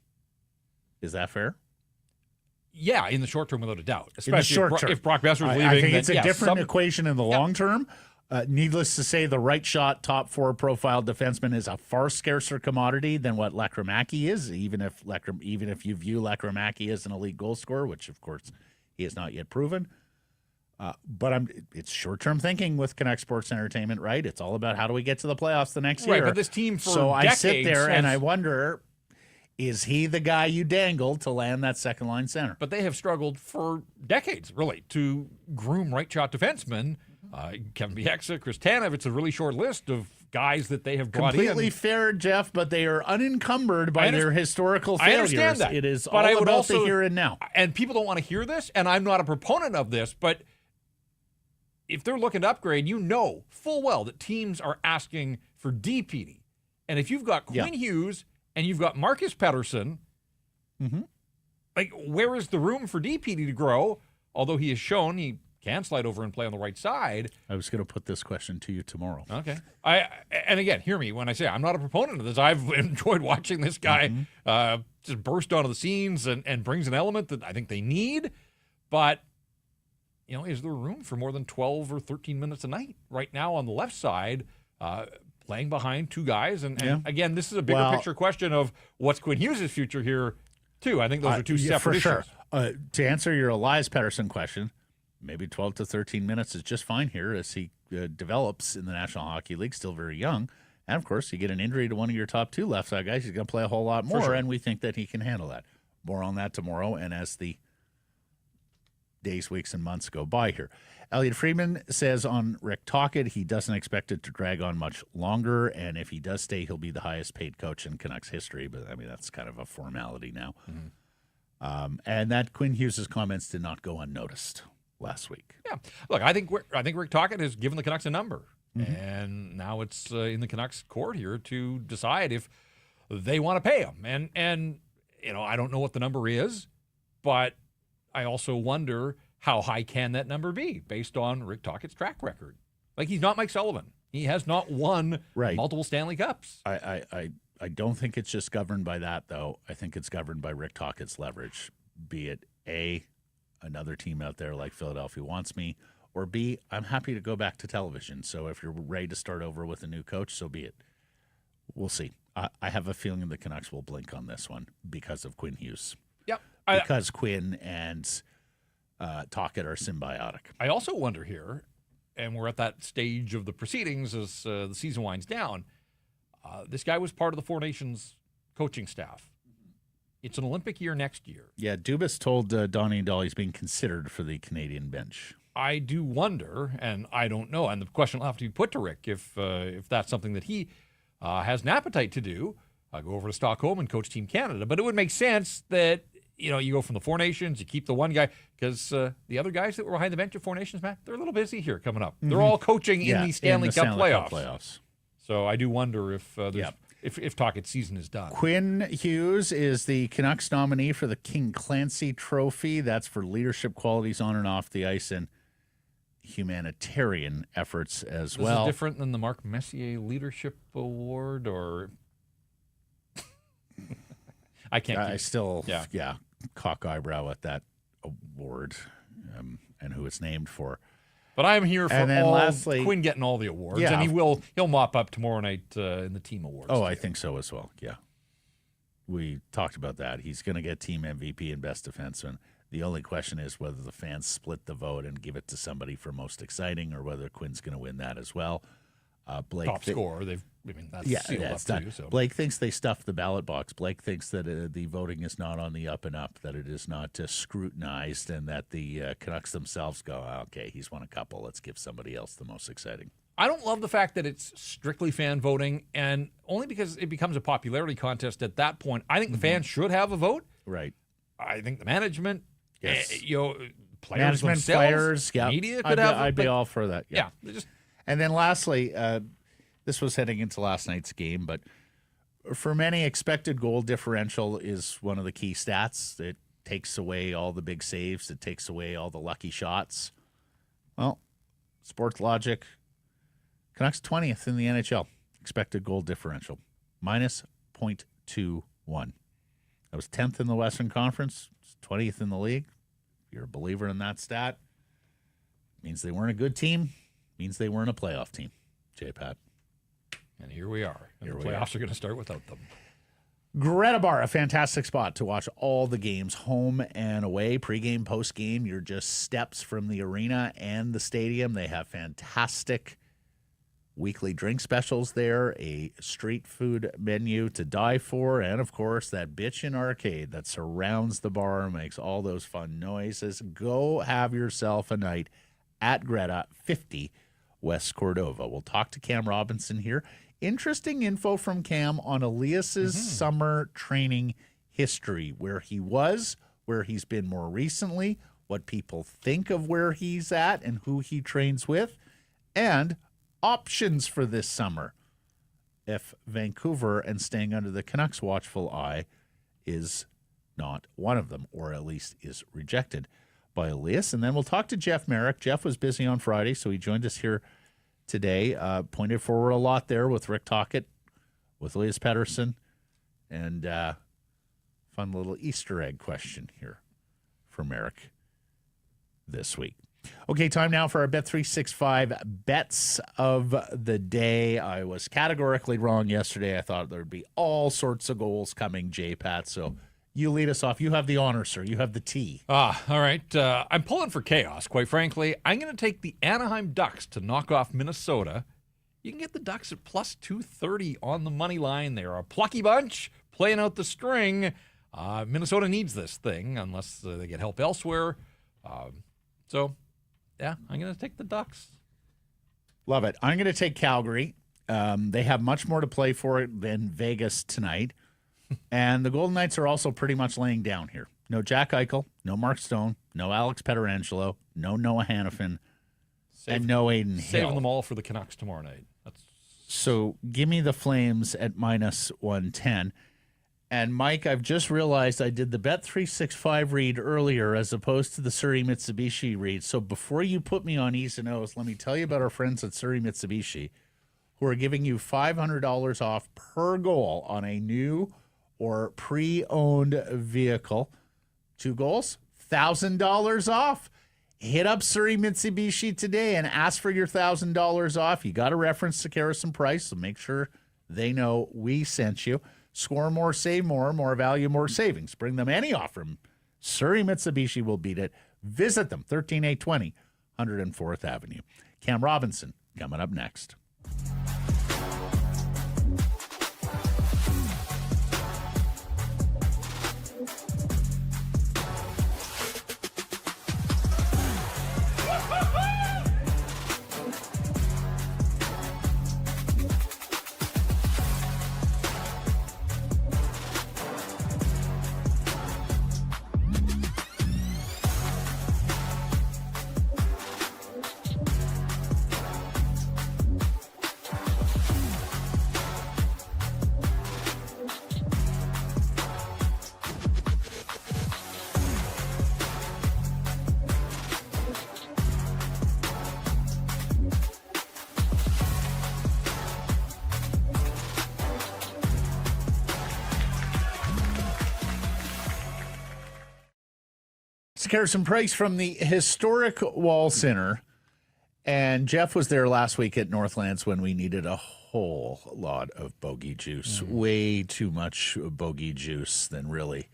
Is that fair? Yeah, in the short term, without a doubt. Especially if Brock Boeser is leaving. I think it's a different equation in the long term. Needless to say, the right shot, top four profile defenseman is a far scarcer commodity than what Lekkerimäki is, even if you view Lekkerimäki as an elite goal scorer, which, of course, he has not yet proven. But it's short-term thinking with Canucks Sports Entertainment, right? It's all about how do we get to the playoffs the next year. Right, but this team for decades... I sit there and I wonder, is he the guy you dangled to land that second-line center? But they have struggled for decades, really, to groom right-shot defensemen. Kevin Bieksa, Chris Tanev, it's a really short list of guys that they have brought in. Completely fair, Jeff, but they are unencumbered by their historical failures. I understand that. It is all about the here and now. And people don't want to hear this, and I'm not a proponent of this, but if they're looking to upgrade, you know full well that teams are asking for DPD. And if you've got Quinn Hughes and you've got Marcus Pettersson, like, where is the room for DPD to grow? Although he has shown he can slide over and play on the right side. I was going to put this question to you tomorrow. Okay. And again, hear me when I say I'm not a proponent of this. I've enjoyed watching this guy just burst onto the scenes and brings an element that I think they need. But, is there room for more than 12 or 13 minutes a night right now on the left side, playing behind two guys? And again, this is a bigger picture question of what's Quinn Hughes' future here, too. I think those are two separate issues. To answer your Elias Pettersson question, maybe 12 to 13 minutes is just fine here as he develops in the National Hockey League, still very young. And, of course, you get an injury to one of your top two left side guys, he's going to play a whole lot more, and we think that he can handle that. More on that tomorrow and as the days, weeks, and months go by here. Elliot Friedman says on Rick Tocchet he doesn't expect it to drag on much longer, and if he does stay, he'll be the highest paid coach in Canucks history. But, I mean, that's kind of a formality now. And that Quinn Hughes' comments did not go unnoticed last week. Yeah. Look, I think Rick Tocchet has given the Canucks a number, and now it's in the Canucks' court here to decide if they want to pay him. And I don't know what the number is, but I also wonder how high can that number be based on Rick Tocchet's track record. Like, he's not Mike Sullivan. He has not won multiple Stanley Cups. I don't think it's just governed by that, though. I think it's governed by Rick Tocchet's leverage, be it A, another team out there like Philadelphia wants me, or B, I'm happy to go back to television. So if you're ready to start over with a new coach, so be it. We'll see. I have a feeling the Canucks will blink on this one because of Quinn Hughes. Yep. Because Quinn and Tocchet are symbiotic. I also wonder here, and we're at that stage of the proceedings as the season winds down, this guy was part of the Four Nations coaching staff. It's an Olympic year next year. Yeah, Dubas told Donnie and Dolly he's being considered for the Canadian bench. I do wonder, and I don't know, and the question will have to be put to Rick if that's something that he has an appetite to do, go over to Stockholm and coach Team Canada. But it would make sense that, you go from the Four Nations, you keep the one guy, because the other guys that were behind the bench of Four Nations, Matt, they're a little busy here coming up. They're all coaching in the Stanley Cup playoffs. So I do wonder if Tocchet's season is done. Quinn Hughes is the Canucks nominee for the King Clancy Trophy. That's for leadership qualities on and off the ice and humanitarian efforts as well. This is different than the Mark Messier Leadership Award, or I can't. I still, cock eyebrow at that award and who it's named for. But I'm here for lastly, Quinn getting all the awards, and he'll mop up tomorrow night in the team awards. Oh, I think so as well. Yeah, we talked about that. He's going to get team MVP and best defenseman. The only question is whether the fans split the vote and give it to somebody for most exciting, or whether Quinn's going to win that as well. Blake top scorer. That's sealed up done. too. So. Blake thinks they stuffed the ballot box. Blake thinks that the voting is not on the up and up, that it is not scrutinized, and that the Canucks themselves go, okay, he's won a couple. Let's give somebody else the most exciting. I don't love the fact that it's strictly fan voting, and only because it becomes a popularity contest at that point. I think the fans should have a vote. Right. I think the management, yes. Players management, themselves, players, yeah. media could have. I'd be all for that. Yeah. And then lastly, this was heading into last night's game, but for many, expected goal differential is one of the key stats. It takes away all the big saves. It takes away all the lucky shots. Well, sports logic, Canucks 20th in the NHL. Expected goal differential, minus .21. That was 10th in the Western Conference, 20th in the league. If you're a believer in that stat, it means they weren't a good team. Means they weren't a playoff team, J-Pat. And here we are. And the playoffs are going to start without them. Greta Bar, a fantastic spot to watch all the games, home and away, pregame, postgame. You're just steps from the arena and the stadium. They have fantastic weekly drink specials there, a street food menu to die for, and, of course, that bitchin' arcade that surrounds the bar and makes all those fun noises. Go have yourself a night at Greta, 50 West Cordova. We'll talk to Cam Robinson here. Interesting info from Cam on Elias's summer training history, where he was, where he's been more recently, what people think of where he's at and who he trains with, and options for this summer if Vancouver and staying under the Canucks' watchful eye is not one of them, or at least is rejected by Elias. And then we'll talk to Jeff Marek. Jeff was busy on Friday, so he joined us here today. Pointed forward a lot there with Rick Tocchet, with Elias Pettersson, and fun little Easter egg question here for Marek this week. Okay, time now for our Bet365 bets of the day. I was categorically wrong yesterday. I thought there would be all sorts of goals coming, J-Pat, so you lead us off. You have the honor, sir. You have the tea. All right. I'm pulling for chaos, quite frankly. I'm going to take the Anaheim Ducks to knock off Minnesota. You can get the Ducks at plus 230 on the money line. They're a plucky bunch playing out the string. Minnesota needs this thing unless they get help elsewhere. Yeah, I'm going to take the Ducks. Love it. I'm going to take Calgary. They have much more to play for than Vegas tonight. And the Golden Knights are also pretty much laying down here. No Jack Eichel, no Mark Stone, no Alex Pietrangelo, no Noah Hannafin, and no Aiden Hill. Saving them all for the Canucks tomorrow night. So give me the Flames at minus 110. And, Mike, I've just realized I did the Bet365 read earlier as opposed to the Surrey Mitsubishi read. So before you put me on E's and O's, let me tell you about our friends at Surrey Mitsubishi, who are giving you $500 off per goal on a new or pre-owned vehicle. 2 goals, $1,000 off. Hit up Surrey Mitsubishi today and ask for your $1,000 off. You got to reference the Harrison price, so make sure they know we sent you. Score more, save more value, more savings. Bring them any offer. Surrey Mitsubishi will beat it. Visit them, 13820 104th Avenue. Cam Robinson coming up next. Harrison Price from the historic Wall Center. And Jeff was there last week at Northlands when we needed a whole lot of bogey juice. Way too much bogey juice than really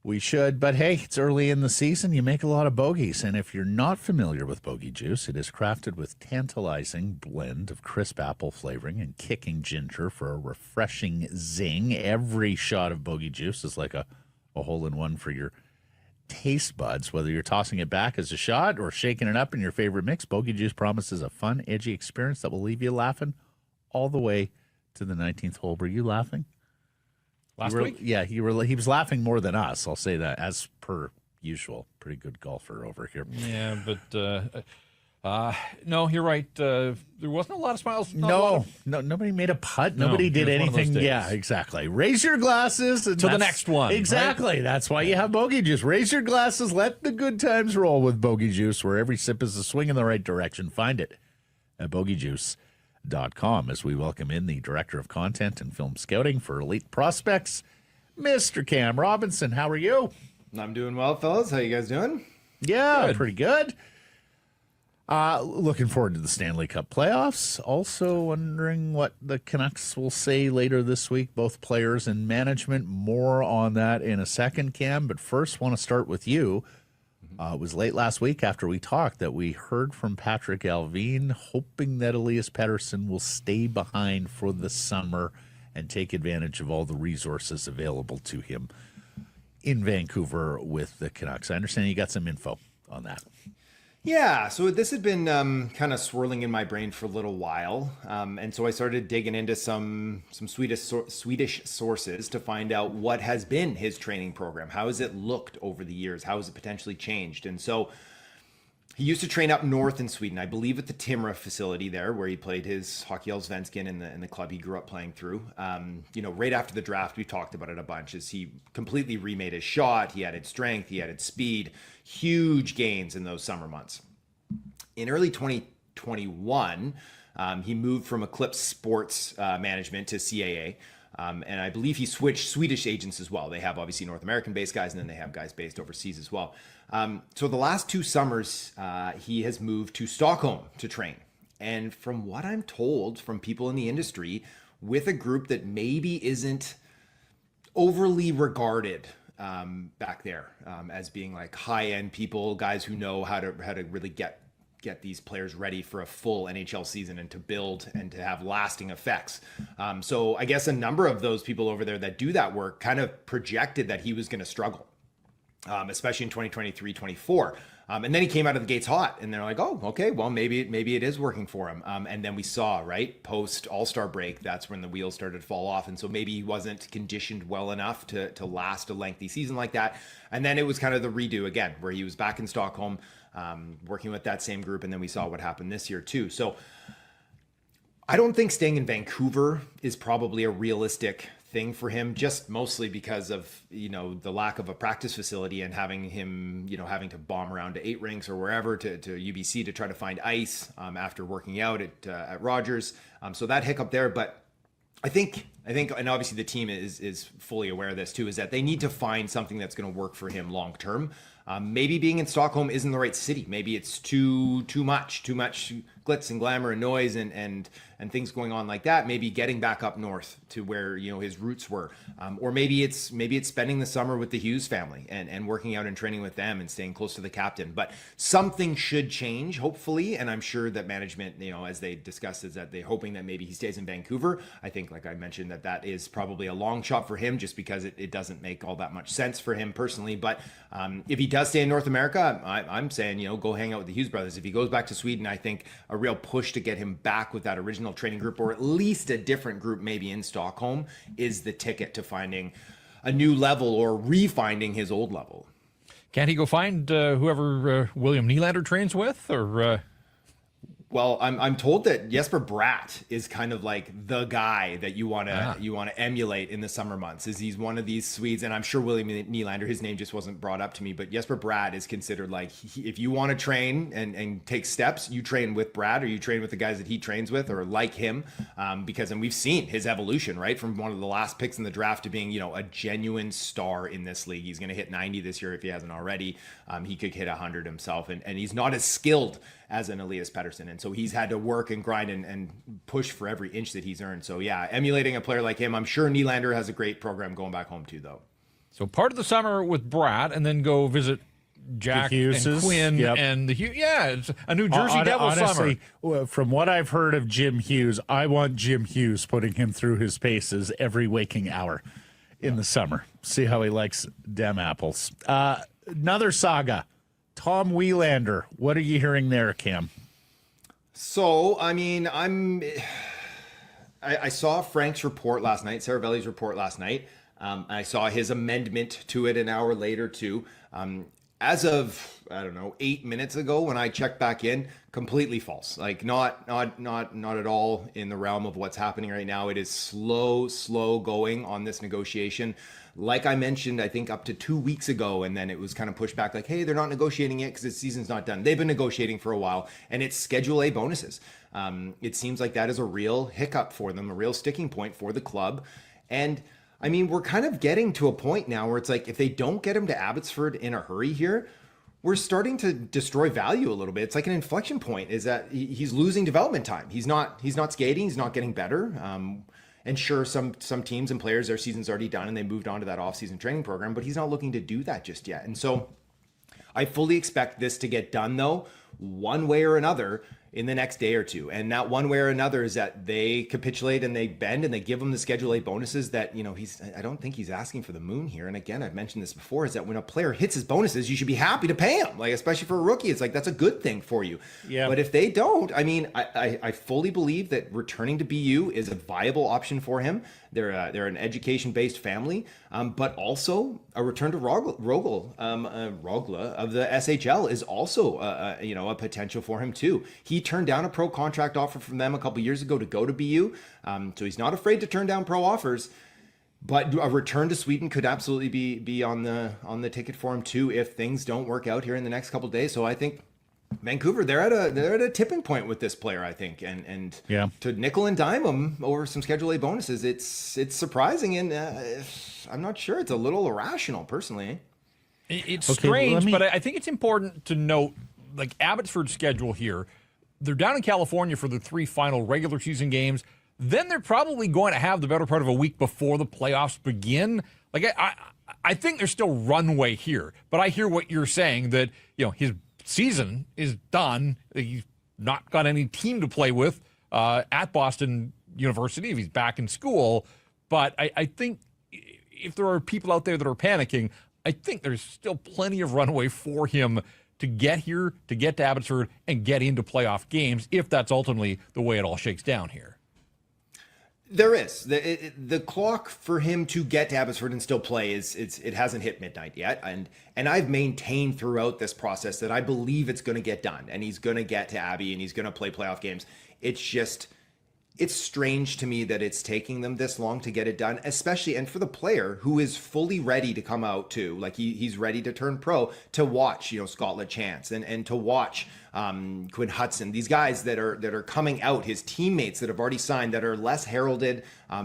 we should. But hey, it's early in the season. You make a lot of bogeys. And if you're not familiar with bogey juice, it is crafted with tantalizing blend of crisp apple flavoring and kicking ginger for a refreshing zing. Every shot of bogey juice is like a hole-in-one for your taste buds, whether you're tossing it back as a shot or shaking it up in your favorite mix. Bogey juice promises a fun, edgy experience that will leave you laughing all the way to the 19th hole. Were you laughing last week? Yeah, he was laughing more than us. I'll say that, as per usual. Pretty good golfer over here. Yeah, but no, you're right. There wasn't a lot of smiles. No, nobody made a putt. Nobody did anything. Yeah, exactly. Raise your glasses to the next one. Exactly. Right? That's why you have bogey juice. Raise your glasses. Let the good times roll with bogey juice, where every sip is a swing in the right direction. Find it at bogeyjuice.com as we welcome in the Director of Content and Film Scouting for Elite Prospects, Mr. Cam Robinson. How are you? I'm doing well, fellas. How you guys doing? Yeah, pretty good. Looking forward to the Stanley Cup playoffs. Also wondering what the Canucks will say later this week, both players and management. More on that in a second, Cam. But first, want to start with you. It was late last week after we talked that we heard from Patrick Allvin, hoping that Elias Pettersson will stay behind for the summer and take advantage of all the resources available to him in Vancouver with the Canucks. I understand you got some info on that. Yeah, so this had been kind of swirling in my brain for a little while, and so I started digging into some Swedish sources to find out what has been his training program. How has it looked over the years? How has it potentially changed? And so he used to train up north in Sweden, I believe at the Timrå facility there, where he played his Hockeyallsvenskan in the club he grew up playing through. Right after the draft, we talked about it a bunch, as he completely remade his shot. He added strength, he added speed, huge gains in those summer months. In early 2021, he moved from Eclipse Sports Management to CAA. And I believe he switched Swedish agents as well. They have obviously North American-based guys, and then they have guys based overseas as well. So the last 2 summers, he has moved to Stockholm to train. And from what I'm told from people in the industry, with a group that maybe isn't overly regarded back there as being like high-end people, guys who know how to really get these players ready for a full NHL season and to build and to have lasting effects. So I guess a number of those people over there that do that work kind of projected that he was going to struggle, especially in 2023-24. And then he came out of the gates hot, and they're like, oh, okay, well, maybe it is working for him. And then we saw, right, post All-Star break, that's when the wheels started to fall off. And so maybe he wasn't conditioned well enough to last a lengthy season like that. And then it was kind of the redo again, where he was back in Stockholm, working with that same group. And then we saw what happened this year too. So I don't think staying in Vancouver is probably a realistic thing for him, just mostly because of, the lack of a practice facility and having him, having to bomb around to 8 rinks or wherever to UBC to try to find ice after working out at Rogers. So that hiccup there, but I think, and obviously the team is fully aware of this too, is that they need to find something that's going to work for him long term. Maybe being in Stockholm isn't the right city. Maybe it's too much glitz and glamour and noise and things going on like that. Maybe getting back up north to where his roots were, or maybe it's spending the summer with the Hughes family and working out and training with them and staying close to the captain. But something should change, hopefully, and I'm sure that management, as they discussed, is that they're hoping that maybe he stays in Vancouver. I think, like I mentioned, that is probably a long shot for him, just because it doesn't make all that much sense for him personally. But if he does stay in North America, I'm saying, go hang out with the Hughes brothers. If he goes back to Sweden, I think a real push to get him back with that original training group, or at least a different group maybe in Stockholm, is the ticket to finding a new level or refinding his old level. Can't he go find whoever William Nylander trains with, or... Well, I'm told that Jesper Bratt is kind of like the guy that you want to emulate in the summer months. Is he's one of these Swedes, and I'm sure William Nylander, his name just wasn't brought up to me, but Jesper Bratt is considered like, if you want to train and take steps, you train with Bratt, or you train with the guys that he trains with, or like him, and we've seen his evolution, right, from one of the last picks in the draft to being a genuine star in this league. He's going to hit 90 this year if he hasn't already. He could hit 100 himself, and he's not as skilled as an Elias Pettersson. And so he's had to work and grind and push for every inch that he's earned. So yeah, emulating a player like him, I'm sure Nylander has a great program going back home too, though. So part of the summer with Brad, and then go visit Jack and Quinn and the Hughes. Yeah, it's a New Jersey Devil honestly, summer. From what I've heard of Jim Hughes, I want Jim Hughes putting him through his paces every waking hour in the summer. See how he likes dem apples. Another saga. Tom Willander. What are you hearing there, Cam? So, I mean, I saw Frank's report last night, Saravelli's report last night. I saw his amendment to it an hour later too. As of, I don't know, 8 minutes ago when I checked back in, completely false. Like not at all in the realm of what's happening right now. It is slow going on this negotiation. Like I mentioned, I think up to 2 weeks ago, and then it was kind of pushed back like, hey, they're not negotiating yet because the season's not done. They've been negotiating for a while, and it's Schedule A bonuses. It seems like that is a real hiccup for them, a real sticking point for the club. And I mean, we're kind of getting to a point now where it's like, if they don't get him to Abbotsford in a hurry here, we're starting to destroy value a little bit. It's like an inflection point is that he's losing development time. He's not skating. He's not getting better. And sure, some teams and players, their season's already done and they moved on to that off-season training program, but he's not looking to do that just yet. And so I fully expect this to get done though, one way or another, in the next day or two. And that one way or another is that they capitulate and they bend and they give him the Schedule A bonuses that, you know, I don't think he's asking for the moon here. And again, I've mentioned this before, is that when a player hits his bonuses, you should be happy to pay him. Like, especially for a rookie, it's like, that's a good thing for you. Yeah. But if they don't, I mean, I fully believe that returning to BU is a viable option for him. They're an education-based family, but also a return to Rogla of the SHL is also, a potential for him too. He turned down a pro contract offer from them a couple years ago to go to BU, so he's not afraid to turn down pro offers. But a return to Sweden could absolutely be on the ticket for him too if things don't work out here in the next couple of days. So I think Vancouver, they're at a tipping point with this player, I think, and to nickel and dime him over some Schedule A bonuses, it's surprising, and I'm not sure. It's a little irrational, personally. It's strange, but I think it's important to note, like Abbotsford's schedule here, they're down in California for the 3 final regular season games. Then they're probably going to have the better part of a week before the playoffs begin. Like I think there's still runway here, but I hear what you're saying that his season is done. He's not got any team to play with at Boston University if he's back in school. But I think if there are people out there that are panicking, I think there's still plenty of runway for him to get here, to get to Abbotsford, and get into playoff games if that's ultimately the way it all shakes down here. There is. The clock for him to get to Abbotsford and still play it hasn't hit midnight yet. And I've maintained throughout this process that I believe it's going to get done and he's going to get to Abbey and he's going to play playoff games. It's strange to me that it's taking them this long to get it done, especially, and for the player who is fully ready to come out too, like he's ready to turn pro, to watch, Scott LaChance and to watch Quinn Hudson, these guys that are coming out, his teammates that have already signed, that are less heralded.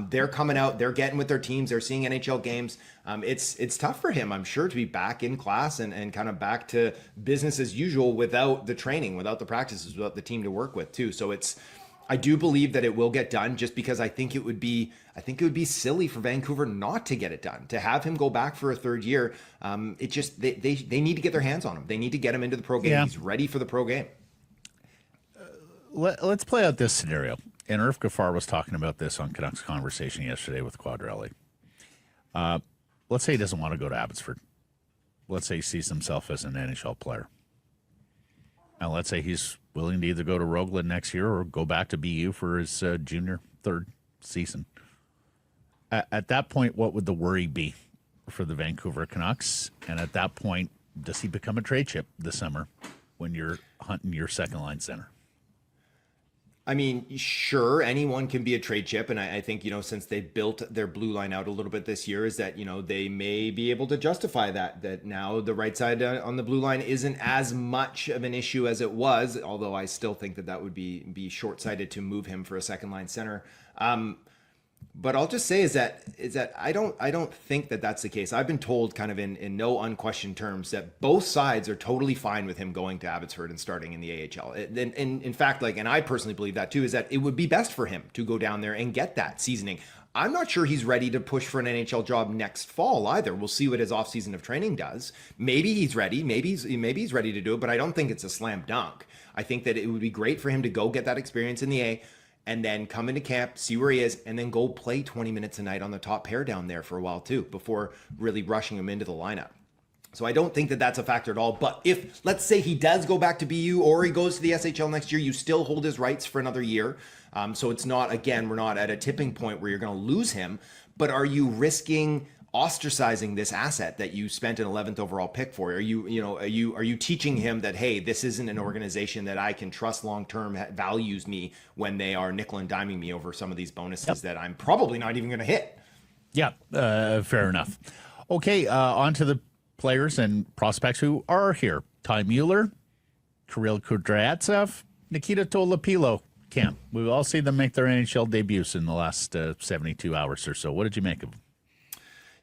They're coming out, they're getting with their teams, they're seeing NHL games. It's tough for him, I'm sure, to be back in class and kind of back to business as usual without the training, without the practices, without the team to work with too. So I do believe that it will get done, just because I think it would be silly for Vancouver not to get it done, to have him go back for a third year. They need to get their hands on him. They need to get him into the pro game. Yeah. He's ready for the pro game. Let's play out this scenario. And Irf Gaffar was talking about this on Canucks Conversation yesterday with Quadrelli. Let's say he doesn't want to go to Abbotsford. Let's say he sees himself as an NHL player. And let's say he's willing to either go to Rogla next year or go back to BU for his junior third season. At that point, what would the worry be for the Vancouver Canucks? And at that point, does he become a trade chip this summer when you're hunting your second-line center? I mean, sure, anyone can be a trade chip. And I think, since they built their blue line out a little bit this year, is that, they may be able to justify that now the right side on the blue line isn't as much of an issue as it was, although I still think that would be short-sighted to move him for a second line center. But I'll just say is that I don't think that that's the case. I've been told kind of in no unquestioned terms that both sides are totally fine with him going to Abbotsford and starting in the AHL. And in fact, like, and I personally believe that too, is that it would be best for him to go down there and get that seasoning. I'm not sure he's ready to push for an NHL job next fall either. We'll see what his offseason of training does. Maybe he's ready. Maybe he's ready to do it, but I don't think it's a slam dunk. I think that it would be great for him to go get that experience in the A and then come into camp, see where he is, and then go play 20 minutes a night on the top pair down there for a while too, before really rushing him into the lineup. So I don't think that that's a factor at all. But if, let's say he does go back to BU or he goes to the SHL next year, you still hold his rights for another year. So it's not, again, we're not at a tipping point where you're going to lose him, but are you risking ostracizing this asset that you spent an 11th overall pick for? Are you teaching him that, hey, this isn't an organization that I can trust long-term, values me when they are nickel and diming me over some of these bonuses that I'm probably not even going to hit? Yeah, fair enough. Okay, on to the players and prospects who are here. Tom Willander, Kirill Kudryavtsev, Nikital Tolopilo. Cam, we've all seen them make their NHL debuts in the last 72 hours or so. What did you make of them?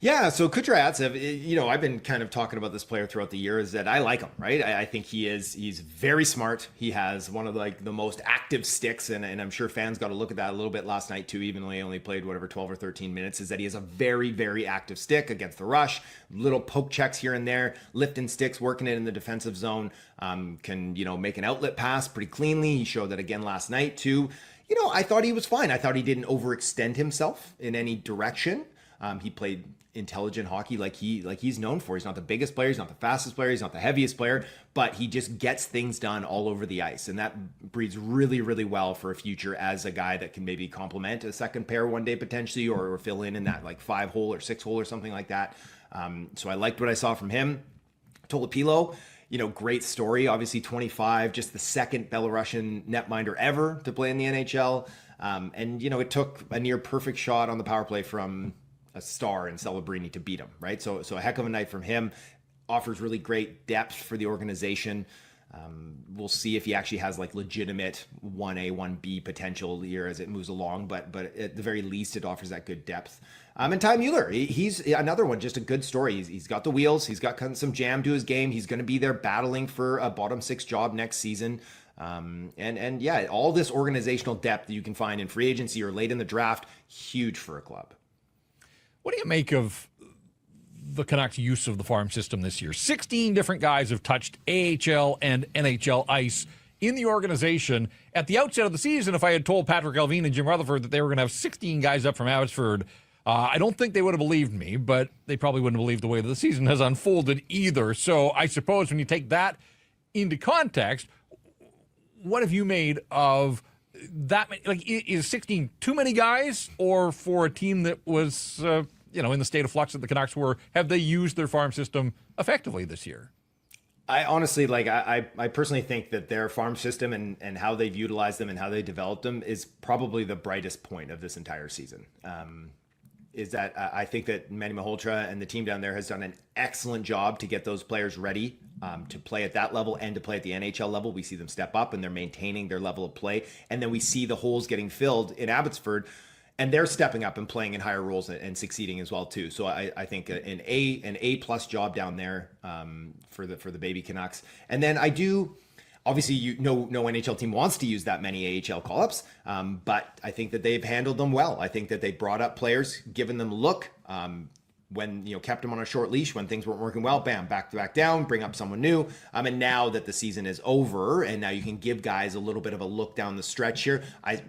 Yeah, so Kudryavtsev, I've been kind of talking about this player throughout the year, is that I like him, right? I think he's very smart. He has one of the most active sticks, and I'm sure fans got to look at that a little bit last night too, even though he only played 12 or 13 minutes, is that he has a very, very active stick against the rush, little poke checks here and there, lifting sticks, working it in the defensive zone, can, make an outlet pass pretty cleanly. He showed that again last night too. I thought he was fine. I thought he didn't overextend himself in any direction. He played intelligent hockey like he's known for. He's not the biggest player, he's not the fastest player, he's not the heaviest player, but he just gets things done all over the ice, and that breeds really, really well for a future as a guy that can maybe complement a second pair one day potentially, or fill in that 5-hole or 6-hole or something like that. So I liked what I saw from him. Tolopilo, great story, obviously 25, just the second Belarusian netminder ever to play in the NHL. And it took a near perfect shot on the power play from a star in Celebrini to beat him, right? So a heck of a night from him. Offers really great depth for the organization. We'll see if he actually has legitimate 1A, 1B potential here as it moves along, but at the very least, it offers that good depth. And Tom Willander, he's another one, just a good story. He's got the wheels. He's got some jam to his game. He's going to be there battling for a bottom 6 job next season. And yeah, all this organizational depth that you can find in free agency or late in the draft, huge for a club. What do you make of the Canucks' use of the farm system this year? 16 different guys have touched AHL and NHL ice in the organization. At the outset of the season, if I had told Patrick Alvin and Jim Rutherford that they were going to have 16 guys up from Abbotsford, I don't think they would have believed me, but they probably wouldn't have believed the way that the season has unfolded either. So I suppose when you take that into context, what have you made of that? Is 16 too many guys, or for a team that was, in the state of flux that the Canucks were, have they used their farm system effectively this year? I honestly, I personally think that their farm system and how they've utilized them and how they developed them is probably the brightest point of this entire season. Is that I think that Manny Malhotra and the team down there has done an excellent job to get those players ready to play at that level and to play at the NHL level. We see them step up and they're maintaining their level of play. And then we see the holes getting filled in Abbotsford, and they're stepping up and playing in higher roles and succeeding as well too. So I think an A+ job down there for the baby Canucks. And then I do. Obviously, no NHL team wants to use that many AHL call-ups, but I think that they've handled them well. I think that they brought up players, given them a look, when kept them on a short leash when things weren't working well. Bam, back down, bring up someone new. And now that the season is over, and now you can give guys a little bit of a look down the stretch here.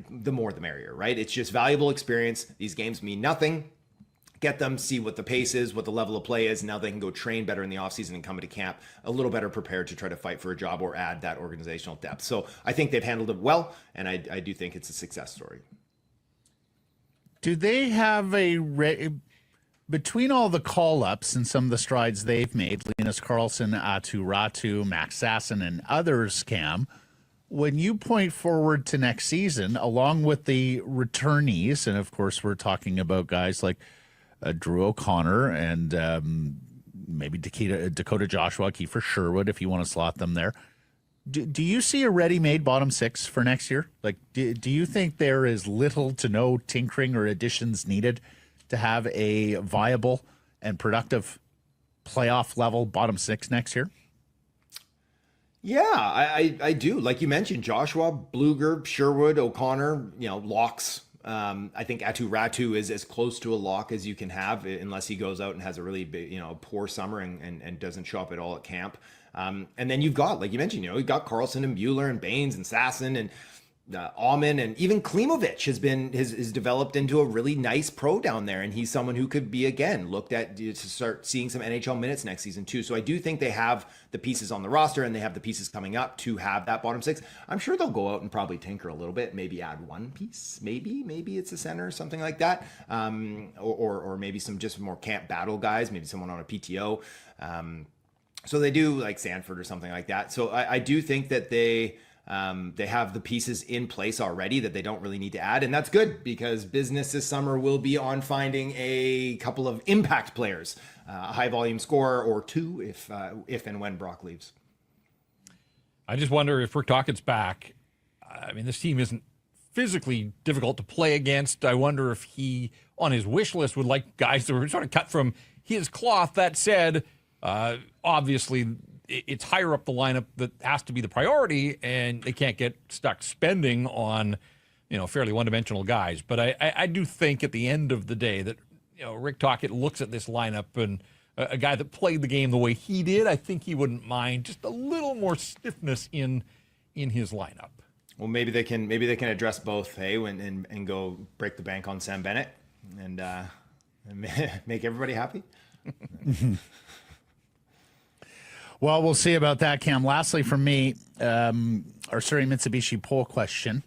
The more the merrier, right? It's just valuable experience. These games mean nothing. Get them, see what the pace is, what the level of play is. Now they can go train better in the offseason and come into camp a little better prepared to try to fight for a job or add that organizational depth. So I think they've handled it well, and I do think it's a success story. Do they have between all the call-ups and some of the strides they've made, Linus Karlsson, Atu Ratu, Max Sasson, and others, Cam, when you point forward to next season, along with the returnees, and of course we're talking about guys like Drew O'Connor and maybe Dakota Joshua, Kiefer Sherwood, if you want to slot them there. Do you see a ready-made bottom six for next year? Like, do you think there is little to no tinkering or additions needed to have a viable and productive playoff-level bottom six next year? Yeah, I do. Like you mentioned, Joshua, Bluger, Sherwood, O'Connor, locks. I think Atu Ratu is as close to a lock as you can have, unless he goes out and has a really big, poor summer and doesn't show up at all at camp. And then you've got, like you mentioned, you've got Karlsson and Bueller and Baines and Sasson and Aumann, and even Klimovic has developed into a really nice pro down there, and he's someone who could be again looked at to start seeing some NHL minutes next season too. So I do think they have the pieces on the roster, and they have the pieces coming up to have that bottom six. I'm sure they'll go out and probably tinker a little bit, maybe add one piece, maybe it's a center or something like that, or maybe some just more camp battle guys, maybe someone on a PTO. So they do like Sanford or something like that. So I do think that they have the pieces in place already that they don't really need to add. And that's good, because business this summer will be on finding a couple of impact players, a high volume scorer or two if and when Brock leaves. I just wonder if Rick Tocchet's back. I mean, this team isn't physically difficult to play against. I wonder if he, on his wish list, would like guys that were sort of cut from his cloth. That said, obviously, it's higher up the lineup that has to be the priority, and they can't get stuck spending on, fairly one-dimensional guys. But I do think at the end of the day that, Rick Tocchet looks at this lineup, and a guy that played the game the way he did, I think he wouldn't mind just a little more stiffness in his lineup. Well, maybe they can address both, hey, and go break the bank on Sam Bennett and make everybody happy. Well, we'll see about that, Cam. Lastly, from me, our Surrey Mitsubishi poll question.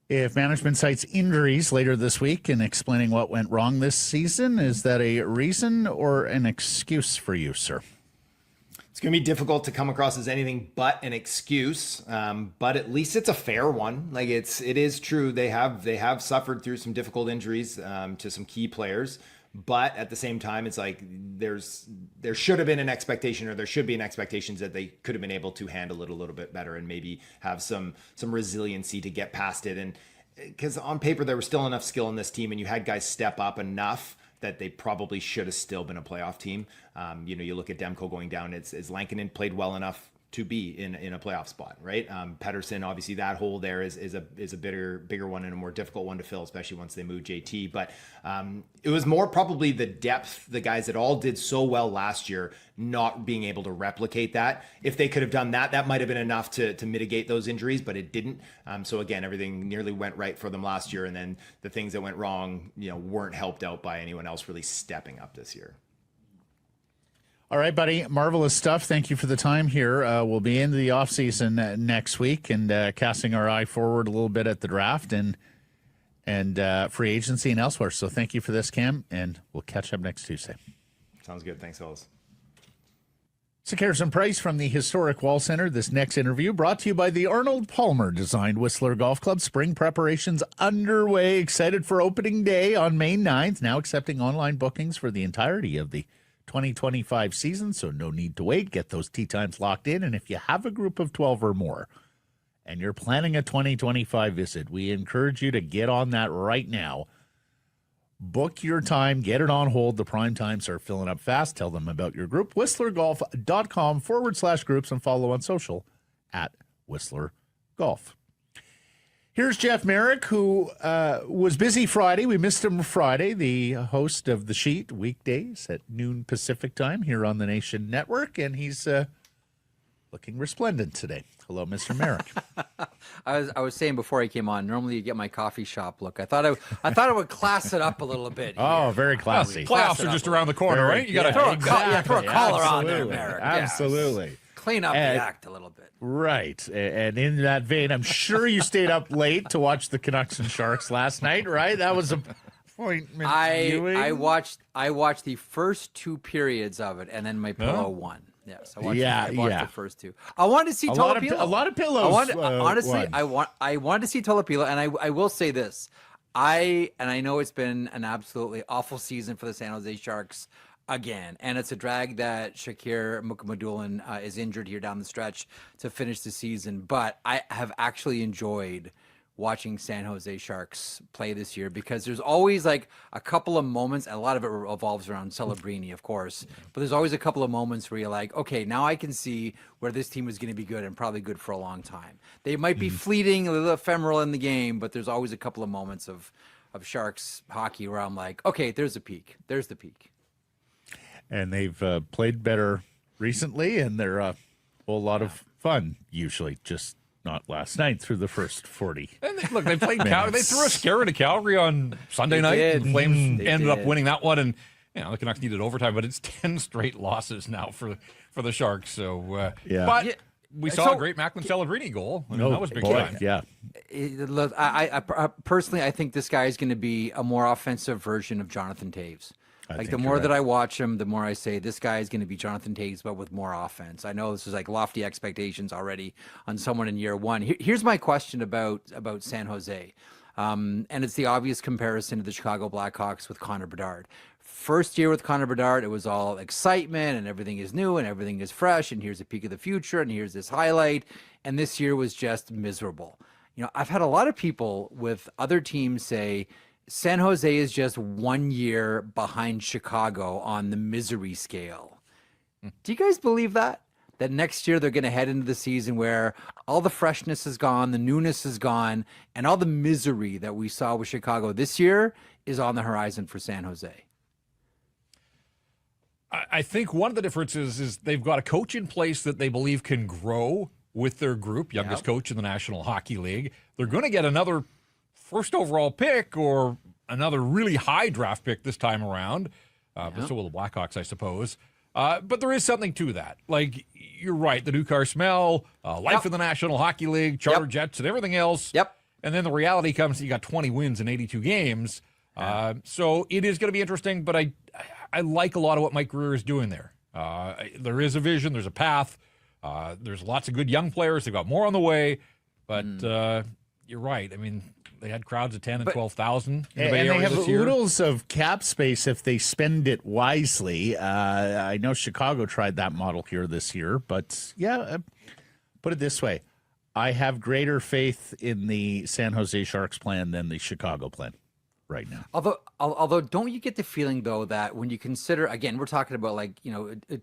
If management cites injuries later this week in explaining what went wrong this season, is that a reason or an excuse for you, sir? It's going to be difficult to come across as anything but an excuse, but at least it's a fair one. Like it is true. They have suffered through some difficult injuries to some key players. But at the same time, it's like there should have been an expectation, or there should be an expectation that they could have been able to handle it a little bit better and maybe have some resiliency to get past it. And because on paper, there was still enough skill in this team, and you had guys step up enough that they probably should have still been a playoff team. You look at Demko going down, it's Lankinen played well enough to be in a playoff spot, right? Pettersson, obviously that hole there is a bigger one and a more difficult one to fill, especially once they move JT. But it was more probably the depth, the guys that all did so well last year, not being able to replicate that. If they could have done that, that might have been enough to mitigate those injuries, but it didn't. So again, everything nearly went right for them last year, and then the things that went wrong, weren't helped out by anyone else really stepping up this year. All right, buddy. Marvelous stuff. Thank you for the time here. We'll be into the offseason next week and casting our eye forward a little bit at the draft and free agency and elsewhere. So thank you for this, Cam, and we'll catch up next Tuesday. Sounds good. Thanks, fellas. Harrison Price from the Historic Wall Center. This next interview brought to you by the Arnold Palmer designed Whistler Golf Club. Spring preparations underway. Excited for opening day on May 9th. Now accepting online bookings for the entirety of the 2025 season, so no need to wait. Get those tee times locked in, and if you have a group of 12 or more and you're planning a 2025 visit, we encourage you to get on that right now. Book your time, get it on hold. The prime times are filling up fast. Tell them about your group. WhistlerGolf.com/groups, and follow on social at Whistler Golf. Here's Jeff Marek, who was busy Friday. We missed him Friday, the host of The Sheet weekdays at noon Pacific time here on the Nation Network, and he's looking resplendent today. Hello, Mr. Marek. I was saying before I came on, normally you get my coffee shop look. I thought I would class it up a little bit. Oh, very classy. Playoffs are just around the corner, right? You got to throw a collar on there, Marek. Absolutely. Yes. Clean up the act a little bit. Right. And in that vein, I'm sure you stayed up late to watch the Canucks and Sharks last night, right? That was a appointment viewing. I watched the first two periods of it, and then my pillow won. Yes, I watched the first two. I wanted to see Tolopilo. A lot of pillows. I wanted to see Tolopilo, and I will say this. I know it's been an absolutely awful season for the San Jose Sharks. again. And it's a drag that Shakir Mukhamadullin is injured here down the stretch to finish the season. But I have actually enjoyed watching San Jose Sharks play this year because there's always like a couple of moments, and a lot of it revolves around Celebrini, of course, but there's always a couple of moments where you're like, okay, now I can see where this team is going to be good and probably good for a long time. They might be fleeting, a little ephemeral in the game, but there's always a couple of moments of Sharks hockey where I'm like, okay, there's a peak. There's the peak. And they've played better recently, and they're a whole lot of fun, usually, just not last night through the first 40. And they played Calgary. They threw a scare into Calgary on Sunday night. And the Flames ended up winning that one, and the Canucks needed overtime, but it's 10 straight losses now for the Sharks. So, but we saw a great Macklin Celebrini goal. That was big time. Yeah. I personally, I think this guy is going to be a more offensive version of Jonathan Toews. Like the more that I watch him, the more I say this guy is going to be Jonathan Toews, but with more offense. I know this is like lofty expectations already on someone in year one. Here's my question about San Jose, and it's the obvious comparison to the Chicago Blackhawks with Connor Bedard. First year with Connor Bedard, it was all excitement and everything is new and everything is fresh and here's a peek of the future and here's this highlight. And this year was just miserable. I've had a lot of people with other teams say San Jose is just 1 year behind Chicago on the misery scale. Do you guys believe that? That next year they're going to head into the season where all the freshness is gone, the newness is gone, and all the misery that we saw with Chicago this year is on the horizon for San Jose? I think one of the differences is they've got a coach in place that they believe can grow with their group, youngest coach in the National Hockey League. They're going to get another first overall pick or another really high draft pick this time around. But so will the Blackhawks, I suppose. But there is something to that. Like, you're right, the new car smell, life in the National Hockey League, charter jets and everything else. And then the reality comes that you got 20 wins in 82 games. So it is going to be interesting, but I like a lot of what Mike Grier is doing there. There is a vision, there's a path. There's lots of good young players. They've got more on the way. But you're right. I mean, they had crowds of 10 and 12,000 in the Bay Area and they have this year. oodles of cap space if they spend it wisely. I know Chicago tried that model here this year, but put it this way. I have greater faith in the San Jose Sharks plan than the Chicago plan right now. Although don't you get the feeling, though, that when you consider, again, we're talking about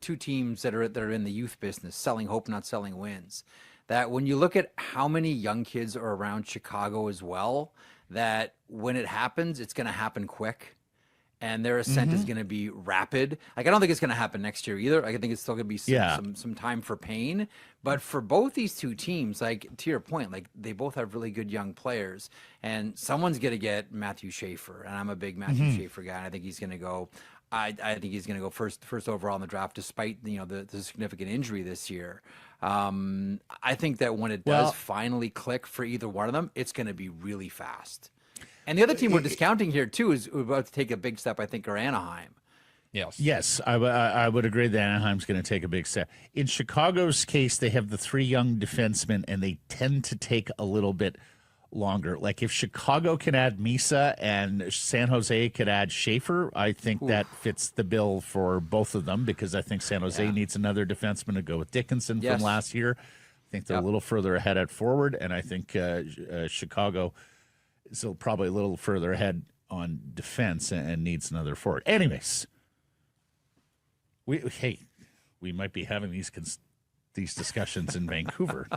two teams that are in the youth business, selling hope, not selling wins, that when you look at how many young kids are around Chicago as well, that when it happens, it's going to happen quick. And their ascent is going to be rapid. Like, I don't think it's going to happen next year either. I think it's still going to be some time for pain. But for both these two teams, like, to your point, like, they both have really good young players. And someone's going to get Matthew Schaefer. And I'm a big Matthew Schaefer guy. And I think he's going to go. I think he's going to go first overall in the draft, despite the significant injury this year. I think that when it does finally click for either one of them, it's going to be really fast. And the other team we're discounting here, too, is about to take a big step, I think, are Anaheim. Yes, I would agree that Anaheim's going to take a big step. In Chicago's case, they have the three young defensemen, and they tend to take a little bit longer. Like, if Chicago can add Misa and San Jose could add Schaefer, I think that fits the bill for both of them, because I think San Jose needs another defenseman to go with Dickinson from last year. I think they're a little further ahead at forward, and I think Chicago is probably a little further ahead on defense and needs another forward. Anyways, we might be having these discussions in Vancouver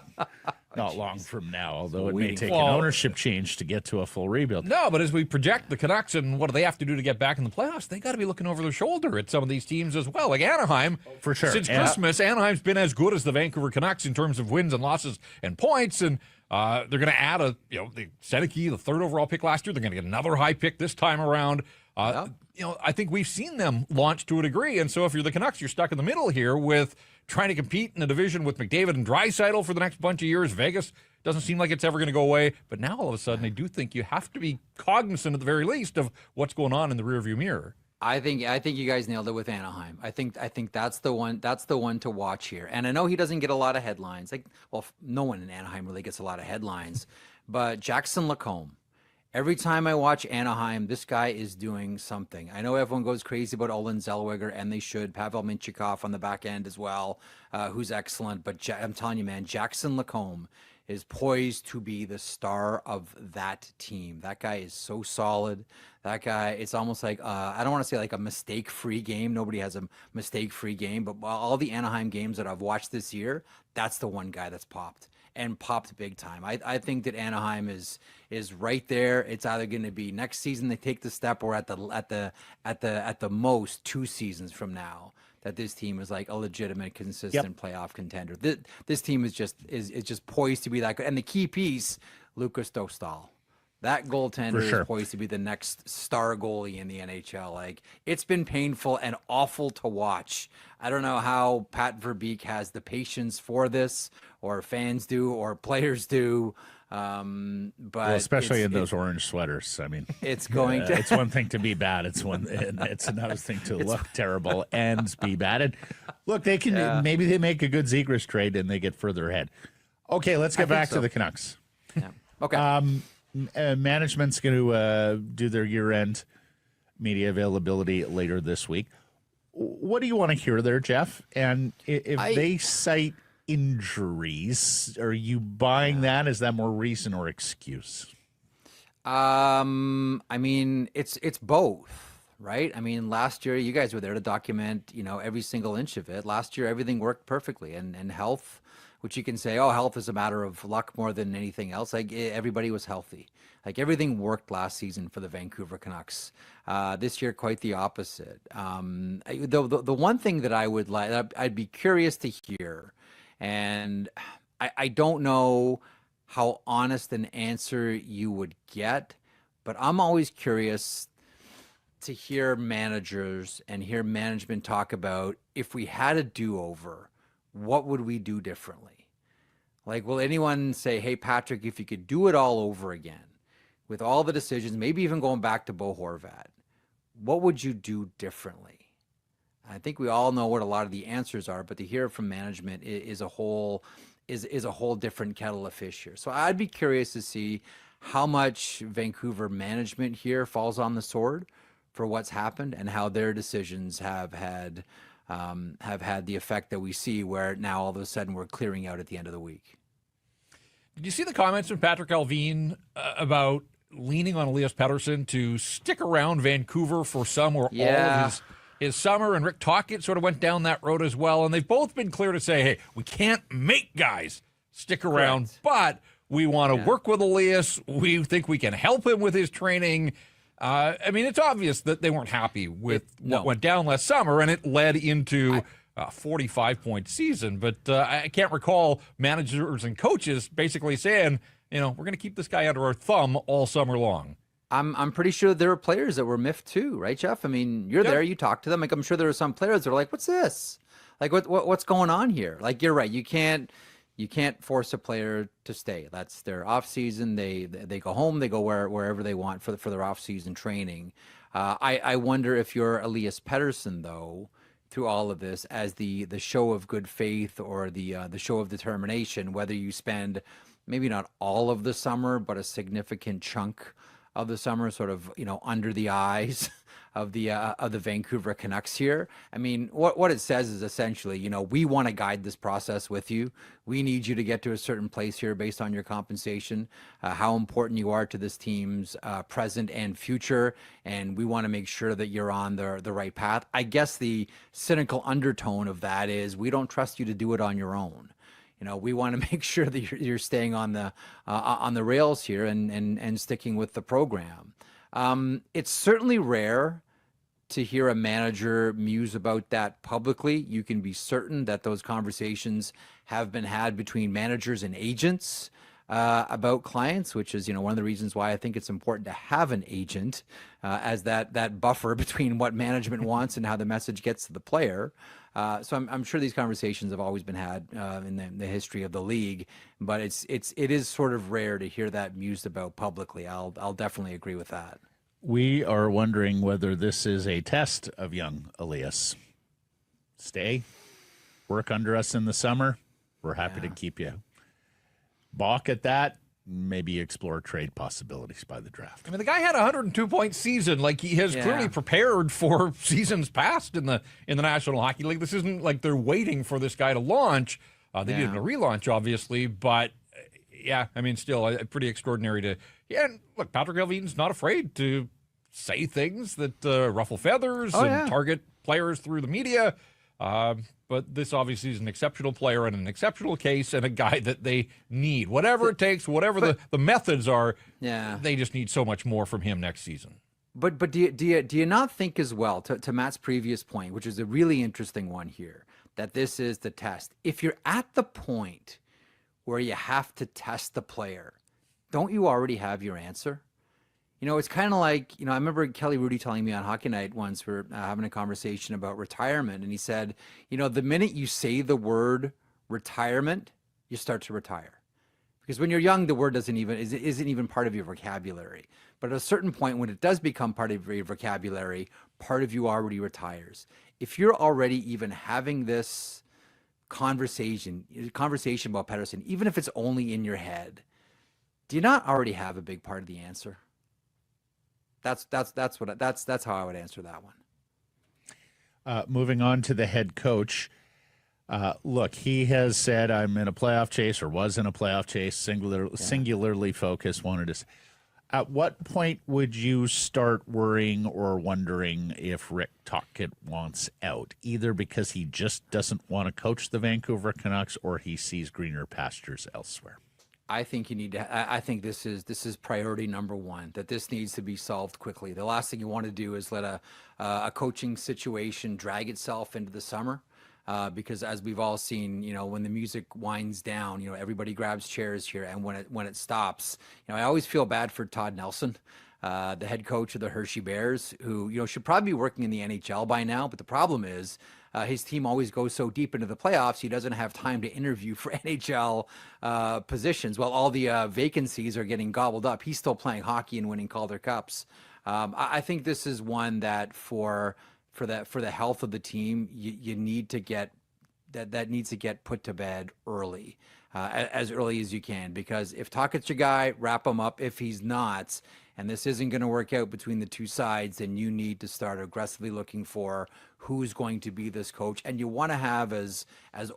not long from now, although it may take an ownership change to get to a full rebuild. No, but as we project the Canucks and what do they have to do to get back in the playoffs, they got to be looking over their shoulder at some of these teams as well. Like Anaheim, for sure. Since Christmas, Anaheim's been as good as the Vancouver Canucks in terms of wins and losses and points, and they're going to add the Sedecki, the third overall pick last year. They're going to get another high pick this time around. I think we've seen them launch to a degree, and so if you're the Canucks, you're stuck in the middle here with trying to compete in a division with McDavid and Draisaitl for the next bunch of years. Vegas doesn't seem like it's ever going to go away, but now all of a sudden I do think you have to be cognizant at the very least of what's going on in the rearview mirror. I think you guys nailed it with Anaheim. I think that's the one to watch here. And I know he doesn't get a lot of headlines. No one in Anaheim really gets a lot of headlines, but Jackson Lacombe, Every time I watch Anaheim, this guy is doing something. I know everyone goes crazy about Olin Zellweger, and they should. Pavel Mintyukov on the back end as well, who's excellent. But I'm telling you, man, Jackson Lacombe is poised to be the star of that team. That guy is so solid. That guy, it's almost like, I don't want to say like a mistake-free game. Nobody has a mistake-free game. But all the Anaheim games that I've watched this year, that's the one guy that's popped. And popped big time. I think that Anaheim is right there. It's either going to be next season they take the step, or at the most 2 seasons from now that this team is like a legitimate, consistent playoff contender. This team is just poised to be that good. And the key piece, Lucas Dostal. That goaltender is poised to be the next star goalie in the NHL. Like, it's been painful and awful to watch. I don't know how Pat Verbeek has the patience for this, or fans do, or players do. But especially in those orange sweaters. I mean, it's going to. It's one thing to be bad. It's another thing to look terrible and be bad. And look, they can maybe they make a good Zegras trade and they get further ahead. Okay, let's get back to the Canucks. Yeah. Okay. Management's going to do their year-end media availability later this week. What do you want to hear there, Jeff? And if they cite injuries, are you buying that? Is that more reason or excuse? I mean, it's both, right? I mean, last year you guys were there to document, every single inch of it. Last year everything worked perfectly, and health, which you can say, health is a matter of luck more than anything else. Like, everybody was healthy. Like, everything worked last season for the Vancouver Canucks. This year, quite the opposite. The one thing that I would like, I'd be curious to hear, and I don't know how honest an answer you would get, but I'm always curious to hear managers and hear management talk about, if we had a do-over, what would we do differently? Like, will anyone say, hey, Patrick, if you could do it all over again with all the decisions, maybe even going back to Bo Horvat, what would you do differently? I think we all know what a lot of the answers are, but to hear it from management is a whole different kettle of fish here. So I'd be curious to see how much Vancouver management here falls on the sword for what's happened, and how their decisions have had the effect that we see, where now all of a sudden we're clearing out at the end of the week. Did you see the comments from Patrick Allvin about leaning on Elias Pettersson to stick around Vancouver for some or all of his summer? And Rick Tocchet sort of went down that road as well. And they've both been clear to say, hey, we can't make guys stick around, but we want to work with Elias. We think we can help him with his training. I mean, it's obvious that they weren't happy with what went down last summer, and it led into a 45-point season. But I can't recall managers and coaches basically saying, we're going to keep this guy under our thumb all summer long. I'm pretty sure there were players that were miffed too, right, Jeff? I mean, you're there, you talk to them. Like, I'm sure there were some players that are like, what's this? Like, what's going on here? Like, you're right. You can't force a player to stay. That's their off season. They go home. They go wherever they want for their off season training. I wonder if you're Elias Pettersson, though, through all of this, as the show of good faith or the show of determination, whether you spend maybe not all of the summer, but a significant chunk of the summer, sort of under the eyes of the Vancouver Canucks here. I mean, what it says is essentially, we want to guide this process with you. We need you to get to a certain place here based on your compensation, how important you are to this team's present and future, and we want to make sure that you're on the right path. I guess the cynical undertone of that is, we don't trust you to do it on your own. We want to make sure that you're staying on the rails here and sticking with the program. It's certainly rare to hear a manager muse about that publicly. You can be certain that those conversations have been had between managers and agents about clients, which is, one of the reasons why I think it's important to have an agent as that buffer between what management wants and how the message gets to the player. So I'm sure these conversations have always been had in the history of the league, but it is sort of rare to hear that mused about publicly. I'll definitely agree with that. We are wondering whether this is a test of young Elias. Stay, work under us in the summer. We're happy to keep you. Balk at that. maybe explore trade possibilities by the draft. I mean, the guy had a 102-point season. Like, he has clearly prepared for seasons past in the National Hockey League. This isn't like they're waiting for this guy to launch. They needed a relaunch, obviously, but yeah, I mean, still pretty extraordinary to. Yeah, and look, Patrick Allvin's not afraid to say things that ruffle feathers and target players through the media. But this obviously is an exceptional player and an exceptional case and a guy that they need. Whatever it takes, whatever the methods are, they just need so much more from him next season. But do you not think as well, to Matt's previous point, which is a really interesting one here, that this is the test? If you're at the point where you have to test the player, don't you already have your answer? You know, it's kind of like, you know, I remember Kelly Rudy telling me on Hockey Night once, we were having a conversation about retirement, and he said, you know, the minute you say the word retirement, you start to retire. Because when you're young, the word isn't even part of your vocabulary. But at a certain point, when it does become part of your vocabulary, part of you already retires. If you're already even having this conversation about Pettersson, even if it's only in your head, do you not already have a big part of the answer? That's how I would answer that one. Moving on to the head coach. Look, he has said, I'm in a playoff chase, or was in a playoff chase, singularly focused, wanted to. At what point would you start worrying or wondering if Rick Tocchet wants out, either because he just doesn't want to coach the Vancouver Canucks or he sees greener pastures elsewhere? I think you need to. I think this is priority number one. That this needs to be solved quickly. The last thing you want to do is let a coaching situation drag itself into the summer, because as we've all seen, you know, when the music winds down, you know, everybody grabs chairs here, and when it stops, you know, I always feel bad for Todd Nelson, the head coach of the Hershey Bears, who, you know, should probably be working in the NHL by now. But the problem is, his team always goes so deep into the playoffs, he doesn't have time to interview for NHL positions. While all the vacancies are getting gobbled up, he's still playing hockey and winning Calder Cups. I think this is one that for the health of the team, you need to get that needs to get put to bed early, as early as you can. Because if Tocchet's your guy, wrap him up. If he's not, and this isn't going to work out between the two sides, then you need to start aggressively looking for who's going to be this coach. And you want to have as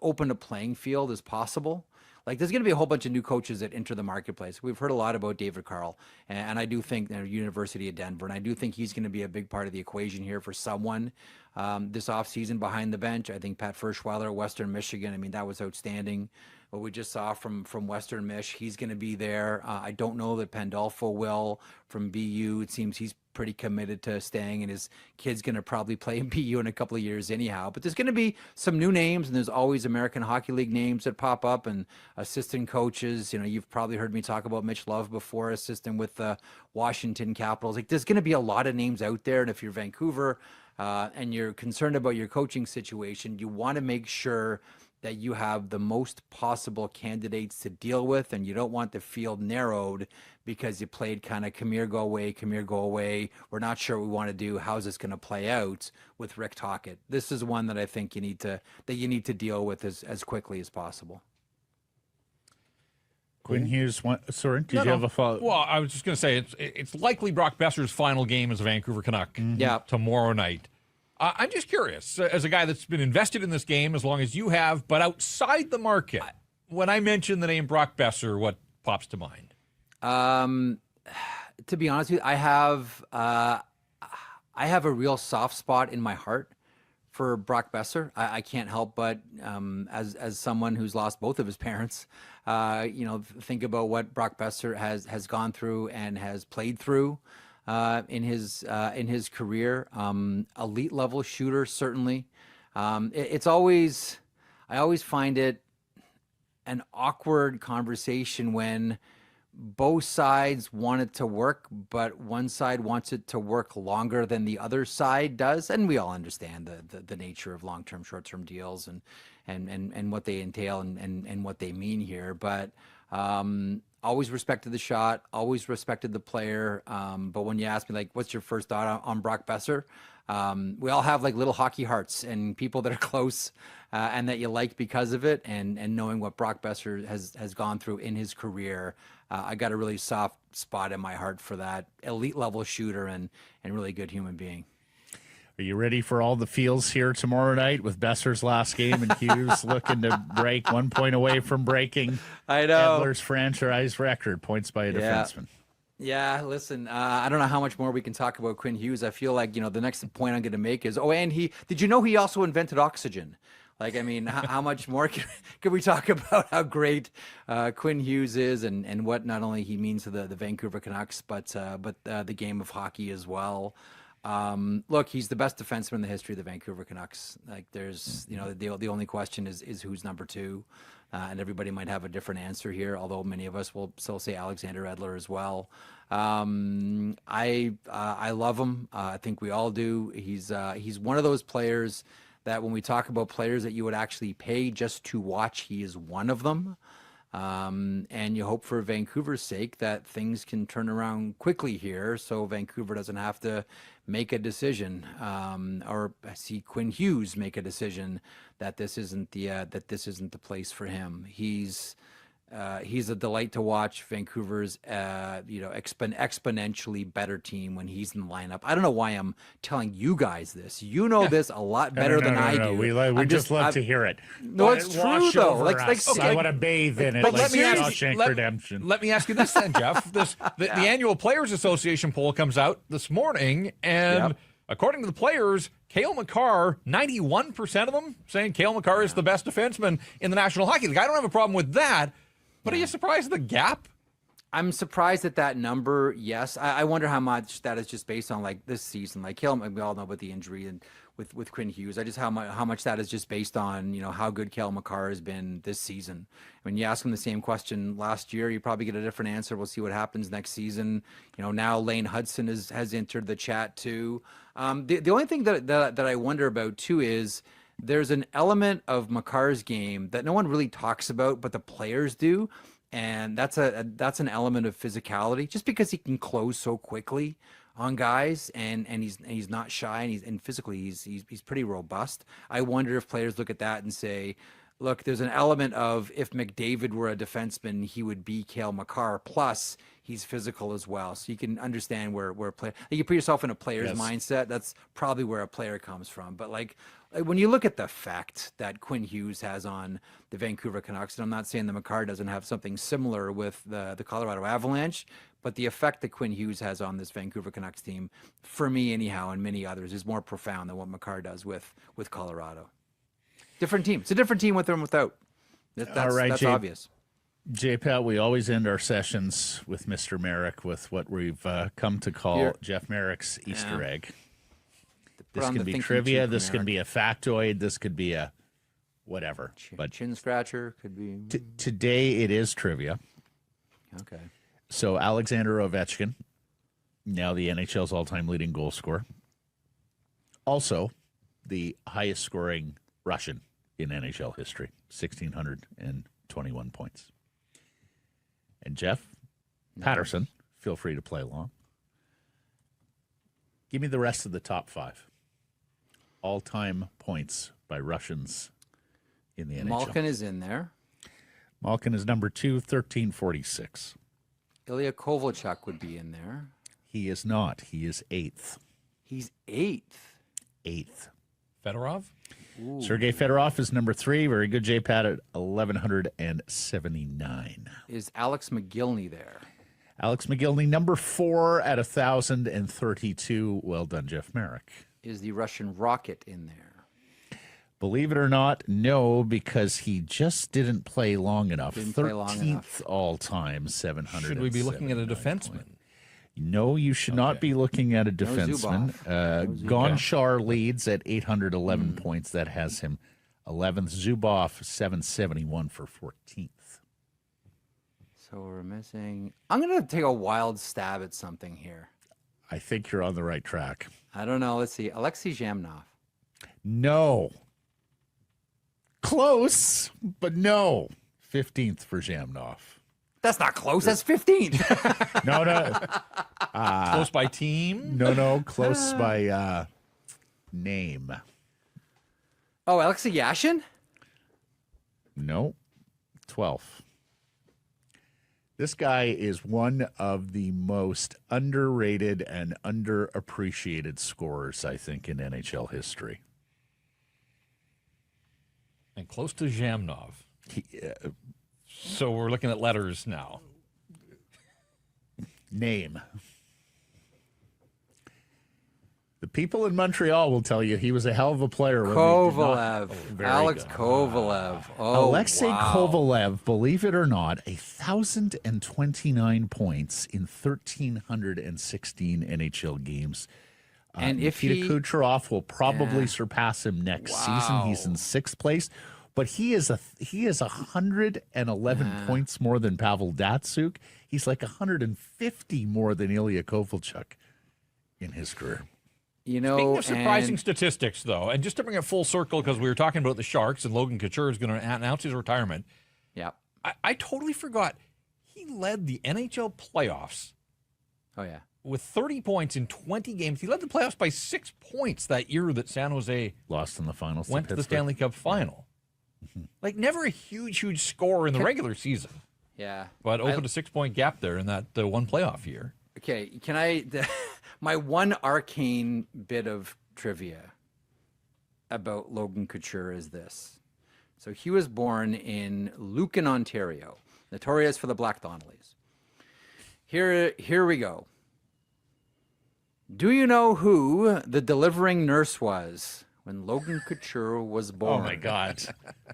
open a playing field as possible. Like, there's going to be a whole bunch of new coaches that enter the marketplace. We've heard a lot about David Carl, and I do think University of Denver, and I do think he's going to be a big part of the equation here for someone this offseason behind the bench. I think Pat Ferschweiler at Western Michigan, I mean, that was outstanding. What we just saw from Western Mich, he's going to be there. I don't know that Pandolfo will from BU. It seems he's pretty committed to staying, and his kid's going to probably play in BU in a couple of years anyhow. But there's going to be some new names, and there's always American Hockey League names that pop up, and assistant coaches. You know, you've probably heard me talk about Mitch Love before, assistant with the Washington Capitals. Like, there's going to be a lot of names out there, and if you're Vancouver and you're concerned about your coaching situation, you want to make sure that you have the most possible candidates to deal with, and you don't want the field narrowed because you played kind of come here, go away. We're not sure what we want to do. How's this going to play out with Rick Tocchet? This is one that I think you need to deal with as quickly as possible. Quinn Hughes, sorry, did you have a follow? Well, I was just going to say it's likely Brock Boeser's final game as a Vancouver Canuck tomorrow night. I'm just curious, as a guy that's been invested in this game as long as you have, but outside the market, when I mention the name Brock Boeser, what pops to mind? To be honest with you, I have a real soft spot in my heart for Brock Boeser. I can't help but, as someone who's lost both of his parents, you know, think about what Brock Boeser has gone through and has played through. In his career, elite level shooter, certainly. I always find it an awkward conversation when both sides want it to work, but one side wants it to work longer than the other side does. And we all understand the nature of long-term, short-term deals and what they entail and what they mean here. But always respected the shot, always respected the player. But when you ask me, like, what's your first thought on Brock Boeser? we all have like little hockey hearts and people that are close and that you like because of it. And knowing what Brock Boeser has gone through in his career, I got a really soft spot in my heart for that elite level shooter and really good human being. Are you ready for all the feels here tomorrow night with Boeser's last game and Hughes looking to break 1 point away from breaking Edler's franchise record, points by a defenseman? Yeah, listen, I don't know how much more we can talk about Quinn Hughes. I feel like, the next point I'm going to make is, and did you know he also invented oxygen? Like, I mean, how much more can we talk about how great Quinn Hughes is and what not only he means to the Vancouver Canucks, but the game of hockey as well. Look, he's the best defenseman in the history of the Vancouver Canucks. Like, there's, the only question is who's number two, and everybody might have a different answer here. Although many of us will still say Alexander Edler as well. I love him. I think we all do. He's one of those players that when we talk about players that you would actually pay just to watch, he is one of them. And you hope for Vancouver's sake that things can turn around quickly here, so Vancouver doesn't have to make a decision, or see Quinn Hughes make a decision that this isn't the place for him. He's a delight to watch. Vancouver's exponentially better team when he's in the lineup. I don't know why I'm telling you guys this. You know this a lot better than I do. We just love to hear it. No, it's true though. Like I want to bathe in it. But like Shawshank Redemption. Let me ask you this then, Jeff. The annual Players Association poll comes out this morning, and according to the players, Cale Makar, 91% of them saying Cale Makar is the best defenseman in the National Hockey League. I don't have a problem with that. But are you surprised at the gap? I'm surprised at that number. Yes, I wonder how much that is just based on like this season. Like Cale, we all know about the injury and with Quinn Hughes. I just how much that is just based on how good Cale Makar has been this season. I mean, you ask him the same question last year, you probably get a different answer. We'll see what happens next season. Now Lane Hudson has entered the chat too. The only thing that I wonder about too is, there's an element of Makar's game that no one really talks about, but the players do, and that's an element of physicality. Just because he can close so quickly on guys, and he's not shy, and physically he's pretty robust. I wonder if players look at that and say, look, there's an element of if McDavid were a defenseman, he would be Cale Makar. Plus, he's physical as well, so you can understand where play. You put yourself in a player's mindset. That's probably where a player comes from, but like when you look at the fact that Quinn Hughes has on the Vancouver Canucks, and I'm not saying the Makar doesn't have something similar with the Colorado Avalanche, but the effect that Quinn Hughes has on this Vancouver Canucks team, for me anyhow, and many others, is more profound than what Makar does with Colorado. Different team. It's a different team with or without. That's obvious. J-Pat, we always end our sessions with Mr. Merrick with what we've come to call Jeff Merrick's Easter egg. This could be trivia. This could be a factoid. This could be a whatever. Chin scratcher could be. Today it is trivia. Okay. So Alexander Ovechkin, now the NHL's all-time leading goal scorer. Also, the highest scoring Russian in NHL history, 1,621 points. And Jeff Paterson, feel free to play along. Give me the rest of the top five. All-time points by Russians in the NHL. Malkin is in there. Malkin is number 2, 1346. Ilya Kovalchuk would be in there. He is not. He is 8th. He's 8th. 8th. Fedorov? Ooh. Sergei Fedorov is number 3. Very good, J-Pat, at 1,179. Is Alex McGillney there? Alex McGillney, number 4 at 1,032. Well done, Jeff Merrick. Is the Russian Rocket in there? Believe it or not, no, because he just didn't play long enough. 13th all-time, 700. Should we be looking at a defenseman? Point. No, you should not be looking at a defenseman. Gonchar leads at 811 points. That has him 11th. Zubov, 771 for 14th. So we're missing. I'm going to take a wild stab at something here. I think you're on the right track. I don't know. Let's see. Alexei Zhamnov. No. Close, but no. 15th for Zhamnov. That's not close. That's 15th. No. Close by team? No. Close by Name. Oh, Alexei Yashin? No. 12. This guy is one of the most underrated and underappreciated scorers, I think, in NHL history. And close to Zhamnov. So we're looking at letters now. Name. The people in Montreal will tell you he was a hell of a player. Kovalev. Alex good. Kovalev. Oh, Alexei wow. Kovalev, believe it or not, 1,029 points in 1,316 NHL games. And if Nikita Kucherov will probably surpass him next season. He's in 6th place, but he is 111 points more than Pavel Datsyuk. He's like 150 more than Ilya Kovalchuk in his career. You know, speaking of surprising statistics, though, and just to bring it full circle, because we were talking about the Sharks and Logan Couture is going to announce his retirement. Yeah. I totally forgot. He led the NHL playoffs. Oh, yeah. With 30 points in 20 games. He led the playoffs by 6 points that year that San Jose lost in the finals. Went to the Stanley Cup final. Like, never a huge score in the regular season. Yeah. But opened a 6-point gap there in that one playoff year. Okay, can I... my one arcane bit of trivia about Logan Couture is this. So he was born in Lucan, Ontario, notorious for the Black Donnellys. Here we go. Do you know who the delivering nurse was when Logan Couture was born? Oh, my God.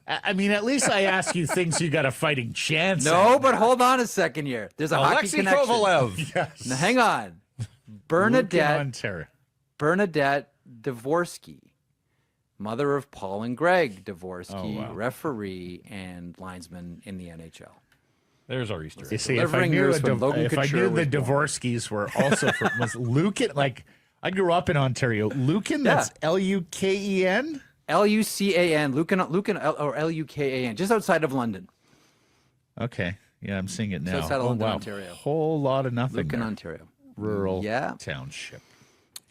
I mean, at least I ask you things you got a fighting chance No, at. but hold on a second here. There's a Alexei hockey connection. Kovalev. Yes. Now, hang on. Bernadette Dvorsky, mother of Paul and Greg Dvorsky, referee and linesman in the NHL. There's our Easter egg. You see, if I knew the Dvorskys were also from, was Lucan, like, I grew up in Ontario. Lucan, that's Luken? Lucan, or Lukan, just outside of London. Okay. Yeah, I'm seeing it now. Just outside of London, Ontario. Whole lot of nothing. Lucan, there. Ontario. Rural township.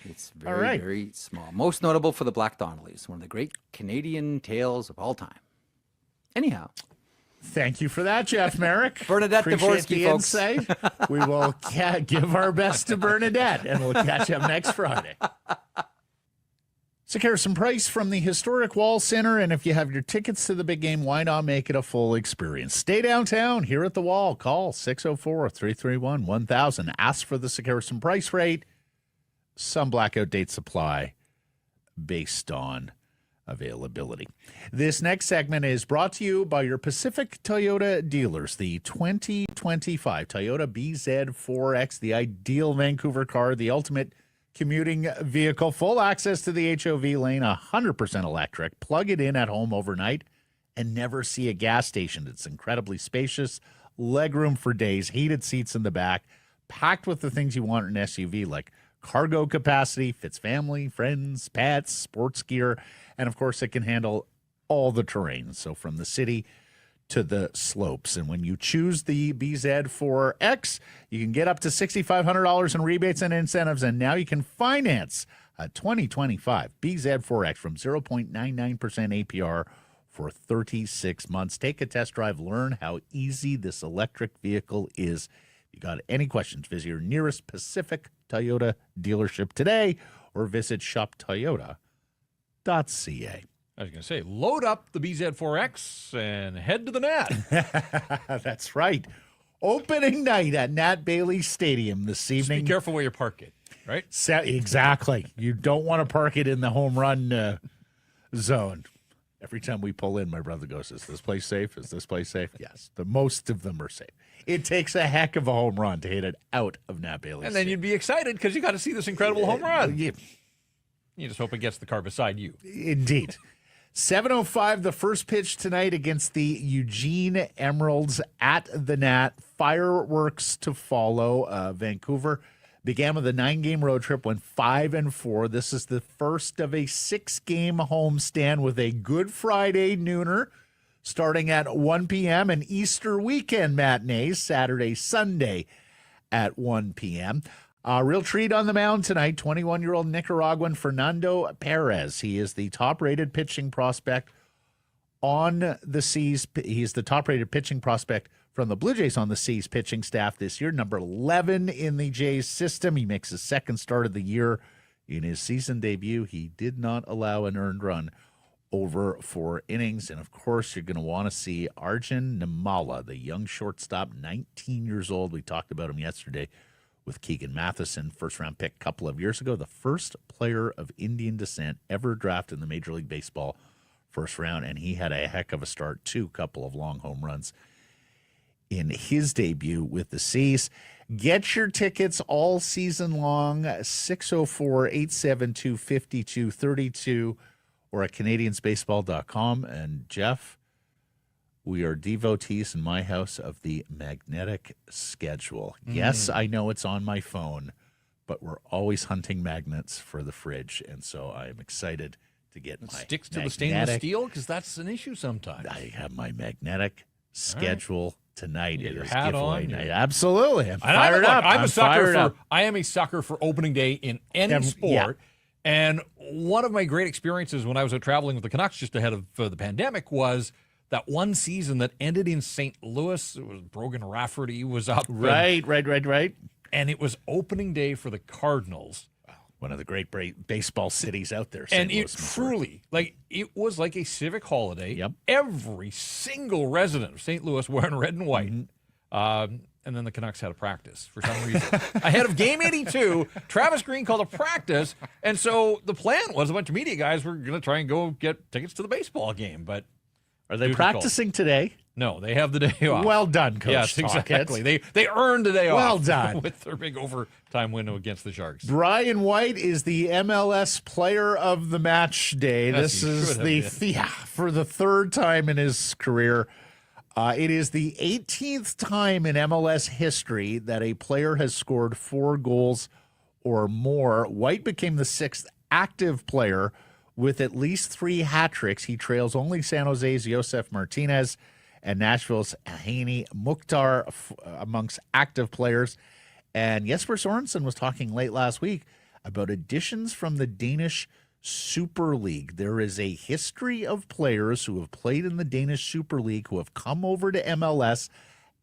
It's very, very small. Most notable for the Black Donnellys, one of the great Canadian tales of all time. Anyhow. Thank you for that, Jeff Merrick. Bernadette Dvorsky, folks. Insight. We will give our best to Bernadette, and we'll catch up next Friday. So, Harrison Price from the historic Wall Center, and if you have your tickets to the big game, why not make it a full experience? Stay downtown here at the Wall. Call 604-331-1000. Ask for the Harrison Price rate. Some blackout date supply based on availability. This next segment is brought to you by your Pacific Toyota dealers. The 2025 Toyota BZ4X, the ideal Vancouver car, the ultimate commuting vehicle, full access to the HOV lane, 100% electric. Plug it in at home overnight and never see a gas station. It's incredibly spacious, legroom for days, heated seats in the back, packed with the things you want in an SUV like cargo capacity, fits family, friends, pets, sports gear, and of course it can handle all the terrain. So from the city to the slopes. And when you choose the BZ4X, you can get up to $6,500 in rebates and incentives. And now you can finance a 2025 BZ4X from 0.99% APR for 36 months. Take a test drive. Learn how easy this electric vehicle is. If you got any questions, visit your nearest Pacific Toyota dealership today or visit shoptoyota.ca. I was going to say, load up the BZ4X and head to the net. That's right. Opening night at Nat Bailey Stadium this evening. Just be careful where you park it, right? Exactly. You don't want to park it in the home run zone. Every time we pull in, my brother goes, is this place safe? Is this place safe? Yes. Most of them are safe. It takes a heck of a home run to hit it out of Nat Bailey And then Stadium. you'd be excited because you got to see this incredible home run. Yeah. You just hope it gets the car beside you. Indeed. 7:05, the first pitch tonight against the Eugene Emeralds at the Nat. Fireworks to follow. Vancouver began with a 9-game road trip, went 5-4. This is the first of a 6-game homestand with a Good Friday nooner starting at 1 p.m. and Easter weekend matinees, Saturday, Sunday at 1 p.m. Real treat on the mound tonight, 21-year-old Nicaraguan Fernando Perez. He is the top-rated pitching prospect on the C's. He's the top-rated pitching prospect from the Blue Jays on the C's pitching staff this year, number 11 in the Jays system. He makes his second start of the year. In his season debut, he did not allow an earned run over 4 innings. And, of course, you're going to want to see Arjun Nimmala, the young shortstop, 19 years old. We talked about him yesterday with Keegan Matheson, first-round pick a couple of years ago, the first player of Indian descent ever drafted in the Major League Baseball first round, and he had a heck of a start, too, couple of long home runs in his debut with the C's. Get your tickets all season long, 604-872-5232 or at CanadiansBaseball.com. And, Jeff, we are devotees in my house of the magnetic schedule. Yes, I know it's on my phone, but we're always hunting magnets for the fridge, and so I'm excited to get my sticks to the stainless steel, because that's an issue sometimes. I have my magnetic schedule tonight. You get It your is hat giveaway on, night. Absolutely. I'm And fired up. I am a sucker for opening day in any sport. And one of my great experiences when I was out traveling with the Canucks just ahead of the pandemic was that one season that ended in St. Louis. It was Brogan Rafferty was up. Right. And it was opening day for the Cardinals. One of the great baseball cities out there. And it truly, it was like a civic holiday. Yep. Every single resident of St. Louis wearing red and white. And then the Canucks had a practice for some reason. Ahead of Game 82, Travis Green called a practice. And so the plan was a bunch of media guys were going to try and go get tickets to the baseball game. But are they practicing today? No, they have the day off. Well done, Coach. Yes, exactly. They earned a day off. Well done. With their big overtime win against the Sharks. Brian White is the MLS Player of the Match Day. Yes, this is for the third time in his career. It is the 18th time in MLS history that a player has scored 4 goals or more. White became the 6th active player with at least 3 hat tricks. He trails only San Jose's Josef Martinez and Nashville's Hani Mukhtar amongst active players. And Jesper Sorensen was talking late last week about additions from the Danish Super League. There is a history of players who have played in the Danish Super League who have come over to MLS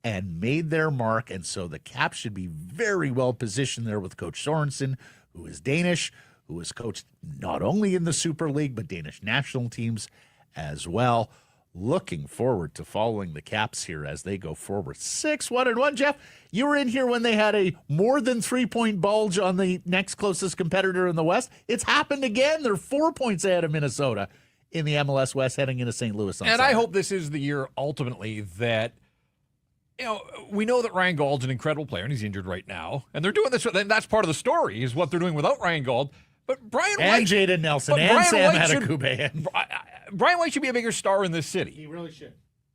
and made their mark. And so the Caps should be very well positioned there with Coach Sorensen, who is Danish, who has coached not only in the Super League, but Danish national teams as well. Looking forward to following the Caps here as they go forward. 6-1-1. Jeff, you were in here when they had a more than 3-point bulge on the next closest competitor in the West. It's happened again. They're 4 points ahead of Minnesota in the MLS West heading into St. Louis on Sunday. I hope this is the year ultimately that, we know that Ryan Gauld's an incredible player and he's injured right now. And they're doing this. And that's part of the story is what they're doing without Ryan Gauld. But Brian White. And Jaden Nelson and Sam Adekube. Brian White should be a bigger star in this city. He really should.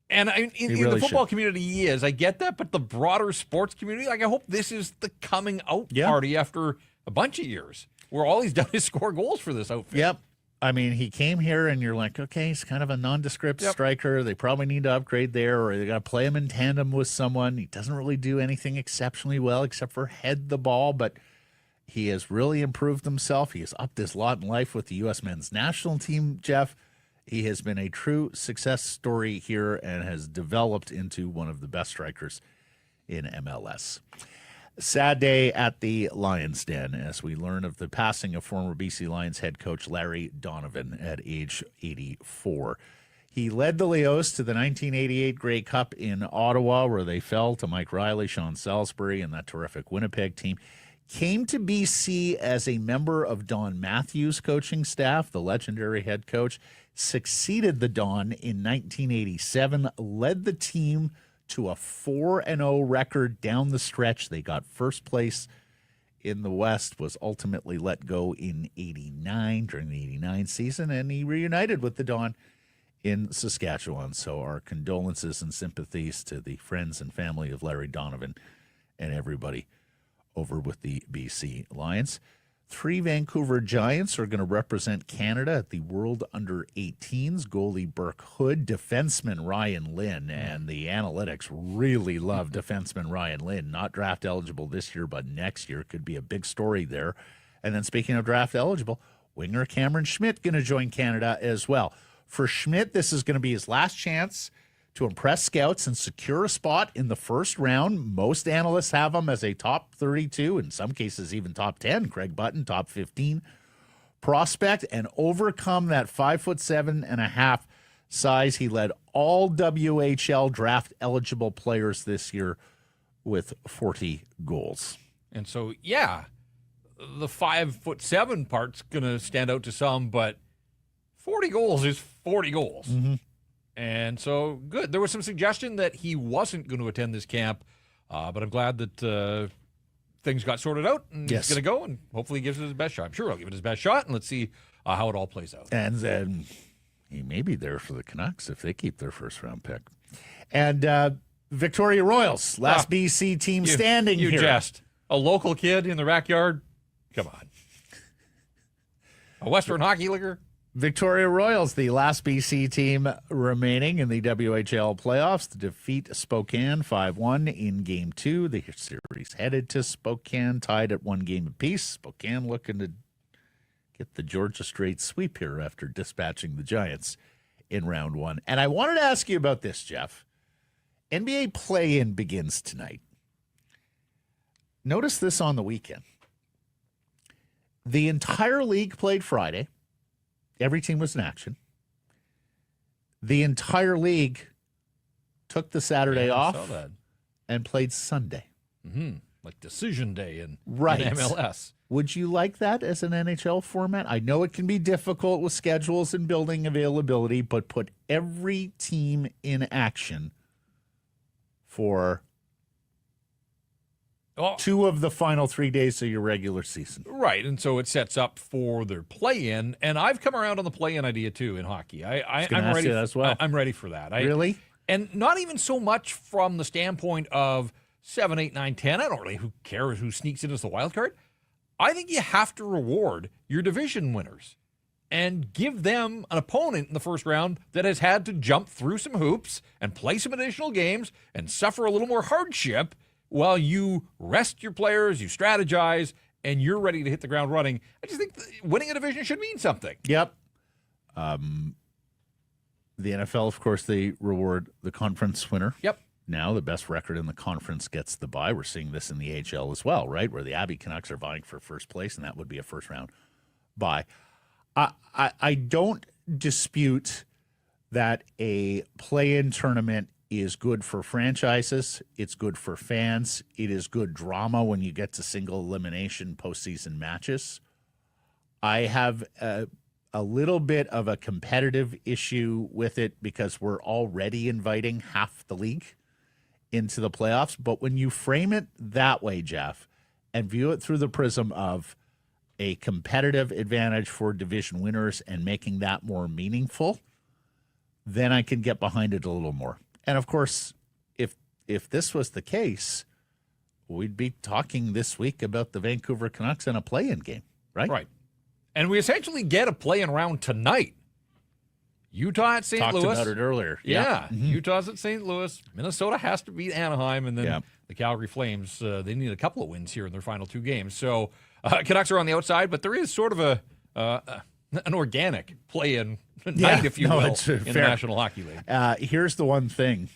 And in the football community, he is. I get that. But the broader sports community, I hope this is the coming out party after a bunch of years where all he's done is score goals for this outfit. Yep. I mean, he came here and you're like, okay, he's kind of a nondescript striker. They probably need to upgrade there, or they got to play him in tandem with someone. He doesn't really do anything exceptionally well except for head the ball, but he has really improved himself. He has upped his lot in life with the U.S. men's national team, Jeff. He has been a true success story here and has developed into one of the best strikers in MLS. Sad day at the Lions Den as we learn of the passing of former BC Lions head coach Larry Donovan at age 84. He led the Leos to the 1988 Grey Cup in Ottawa, where they fell to Mike Riley, Sean Salisbury, and that terrific Winnipeg team. Came to BC as a member of Don Matthews' coaching staff, the legendary head coach, succeeded the Don in 1987, led the team to a 4-0 record down the stretch. They got first place in the West, was ultimately let go in 89 during the 89 season, and he reunited with the Don in Saskatchewan. So our condolences and sympathies to the friends and family of Larry Donovan and everybody over with the BC Lions. 3 Vancouver Giants are going to represent Canada at the World Under-18s. Goalie Burke Hood, defenseman Ryan Lynn, and the analytics really love defenseman Ryan Lynn. Not draft eligible this year, but next year could be a big story there. And then speaking of draft eligible, winger Cameron Schmidt going to join Canada as well. For Schmidt, this is going to be his last chance to impress scouts and secure a spot in the first round. Most analysts have him as a top 32, in some cases even top 10. Craig Button, top 15 prospect, and overcome that 5'7.5" size. He led all WHL draft eligible players this year with 40 goals. And so, yeah, the 5'7" part's going to stand out to some, but 40 goals is 40 goals. Mm-hmm. And so, good. There was some suggestion that he wasn't going to attend this camp, but I'm glad that things got sorted out, and he's going to go, and hopefully he gives it his best shot. I'm sure he'll give it his best shot, and let's see how it all plays out. And then he may be there for the Canucks if they keep their first-round pick. And Victoria Royals, last BC team standing here. You jest. A local kid in the backyard? Come on. A Western Hockey Leaguer? Victoria Royals, the last BC team remaining in the WHL playoffs, to defeat Spokane 5-1 in Game 2. The series headed to Spokane, tied at 1 game apiece. Spokane looking to get the Georgia Strait sweep here after dispatching the Giants in round 1. And I wanted to ask you about this, Jeff. NBA play-in begins tonight. Notice this on the weekend. The entire league played Friday. Every team was in action. The entire league took the Saturday off and played Sunday. Mm-hmm. Like decision day in Right. MLS. Would you like that as an NHL format? I know it can be difficult with schedules and building availability, but put every team in action for 2 of the final 3 days of your regular season. Right, and so it sets up for their play-in, and I've come around on the play-in idea too in hockey. I'm ready as well. I'm ready for that. Really? And not even so much from the standpoint of 7, 8, 9, 10. I don't really care who sneaks in as the wild card. I think you have to reward your division winners and give them an opponent in the first round that has had to jump through some hoops and play some additional games and suffer a little more hardship while you rest your players, you strategize, and you're ready to hit the ground running. I just think winning a division should mean something. Yep. The NFL, of course, they reward the conference winner. Yep. Now the best record in the conference gets the bye. We're seeing this in the AHL as well, right? Where the Abbey Canucks are vying for first place, and that would be a first-round bye. I don't dispute that a play-in tournament is good for franchises. It's good for fans. It is good drama when you get to single elimination postseason matches. I have a little bit of a competitive issue with it because we're already inviting half the league into the playoffs. But when you frame it that way, Jeff, and view it through the prism of a competitive advantage for division winners and making that more meaningful, then I can get behind it a little more. And, of course, if this was the case, we'd be talking this week about the Vancouver Canucks in a play-in game, right? Right. And we essentially get a play-in round tonight. Utah at St. Louis. Talked about it earlier. Yeah. Mm-hmm. Utah's at St. Louis. Minnesota has to beat Anaheim. And then the Calgary Flames, they need a couple of wins here in their final 2 games. So Canucks are on the outside, but there is sort of an organic play-in night, if you will, in the National Hockey League. Here's the one thing.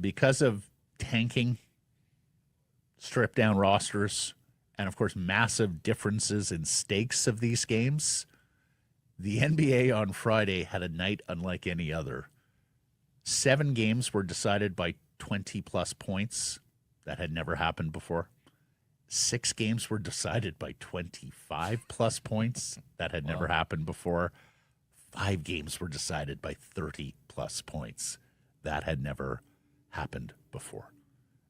Because of tanking, stripped-down rosters, and, of course, massive differences in stakes of these games, the NBA on Friday had a night unlike any other. 7 games were decided by 20-plus points. That had never happened before. 6 games were decided by 25-plus points. That had never happened before. 5 games were decided by 30-plus points. That had never happened before.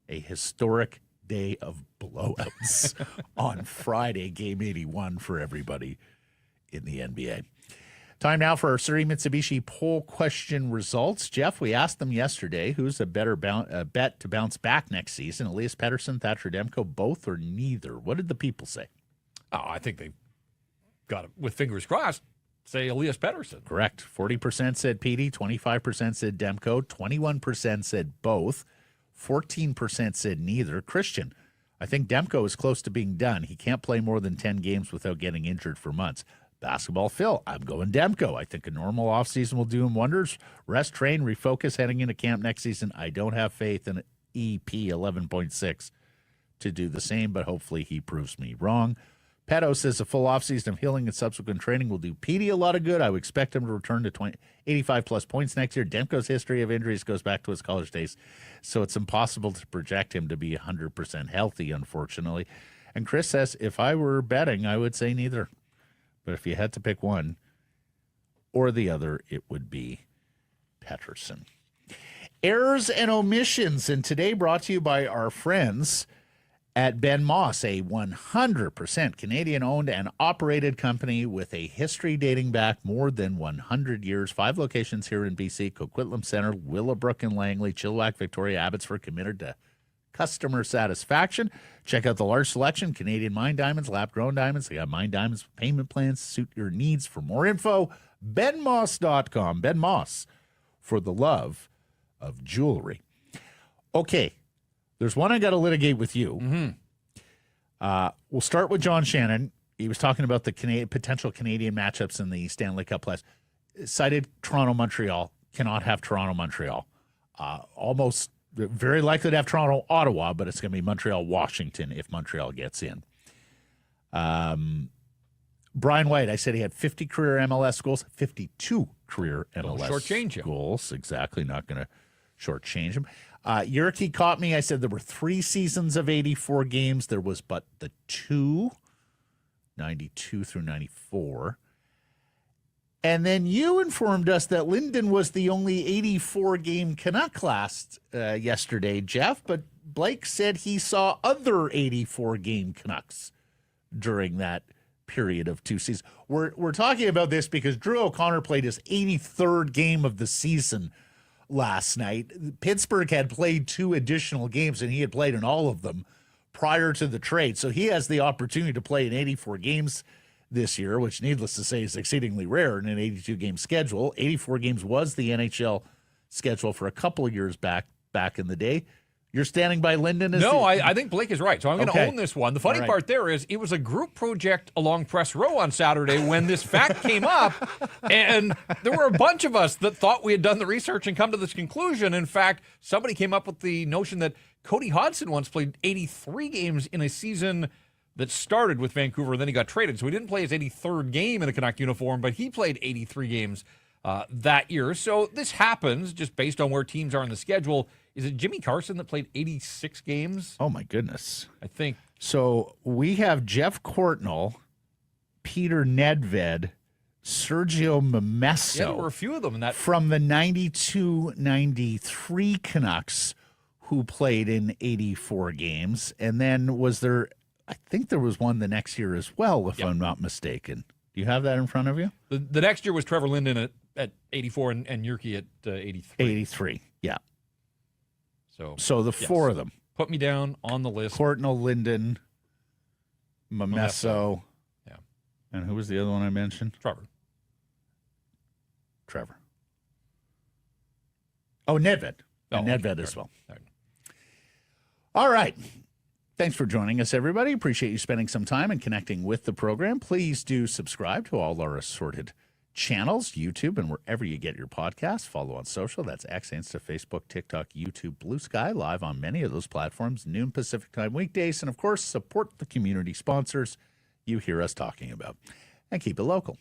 A historic day of blowouts on Friday, Game 81 for everybody in the NBA. Time now for our Surrey Mitsubishi poll question results. Jeff, we asked them yesterday, who's a better bet to bounce back next season? Elias Pettersson, Thatcher Demko, both or neither? What did the people say? Oh, I think they've got it with fingers crossed. Say Elias Pettersson. Correct. 40% said Petey, 25% said Demko, 21% said both, 14% said neither. Christian, I think Demko is close to being done. He can't play more than 10 games without getting injured for months. Basketball Phil, I'm going Demko. I think a normal offseason will do him wonders. Rest, train, refocus heading into camp next season. I don't have faith in EP 11.6 to do the same, but hopefully he proves me wrong. Petto says a full offseason of healing and subsequent training will do Petey a lot of good. I would expect him to return to 85-plus points next year. Demko's history of injuries goes back to his college days, so it's impossible to project him to be 100% healthy, unfortunately. And Chris says, if I were betting, I would say neither. But if you had to pick one or the other, it would be Pettersson. Errors and omissions, and today brought to you by our friends at Ben Moss, a 100% Canadian-owned and operated company with a history dating back more than 100 years. 5 locations here in BC, Coquitlam Centre, Willowbrook and Langley, Chilliwack, Victoria, Abbotsford, committed to customer satisfaction. Check out the large selection, Canadian mine diamonds, lab-grown diamonds. They got mine diamonds with payment plans to suit your needs. For more info, benmoss.com. Ben Moss, for the love of jewelry. Okay. There's one I got to litigate with you. We'll start with John Shannon. He was talking about the potential Canadian matchups in the Stanley Cup playoffs. Cited Toronto-Montreal. Cannot have Toronto-Montreal. Almost very likely to have Toronto-Ottawa, but it's going to be Montreal-Washington if Montreal gets in. Brian White, I said he had 50 career MLS goals, 52 career MLS goals. Exactly, not going to shortchange him. Yurki caught me. I said there were 3 seasons of 84 games. There was but the 2, 92 through 94. And then you informed us that Linden was the only 84-game Canuck last yesterday, Jeff, but Blake said he saw other 84-game Canucks during that period of 2 seasons. We're talking about this because Drew O'Connor played his 83rd game of the season last night. Pittsburgh had played 2 additional games, and he had played in all of them prior to the trade. So he has the opportunity to play in 84 games this year, which, needless to say, is exceedingly rare in an 82-game schedule. 84 games was the NHL schedule for a couple of years back in the day. You're standing by Linden? I think Blake is right. So I'm going to own this one. The funny part there is it was a group project along Press Row on Saturday when this fact came up, and there were a bunch of us that thought we had done the research and come to this conclusion. In fact, somebody came up with the notion that Cody Hodgson once played 83 games in a season that started with Vancouver, and then he got traded. So he didn't play his 83rd game in a Canuck uniform, but he played 83 games that year. So this happens just based on where teams are in the schedule. Is it Jimmy Carson that played 86 games? Oh, my goodness. I think. So we have Jeff Courtnall, Peter Nedved, Sergio Momesso. Yeah, there were a few of them in that. From the 92-93 Canucks who played in 84 games. And then I think there was one the next year as well, if I'm not mistaken. Do you have that in front of you? The next year was Trevor Linden at 84 and Yurki at 83. 83, yeah. So the 4 of them. Put me down on the list. Courtnall, Linden, Momesso. Yeah. And who was the other one I mentioned? Trevor. Oh, Nedved. Nedved as well. All right. Thanks for joining us, everybody. Appreciate you spending some time and connecting with the program. Please do subscribe to all our assorted channels, YouTube, and wherever you get your podcasts. Follow on social. That's X, Insta, Facebook, TikTok, YouTube, Blue Sky, live on many of those platforms, noon Pacific time weekdays. And, of course, support the community sponsors you hear us talking about. And keep it local.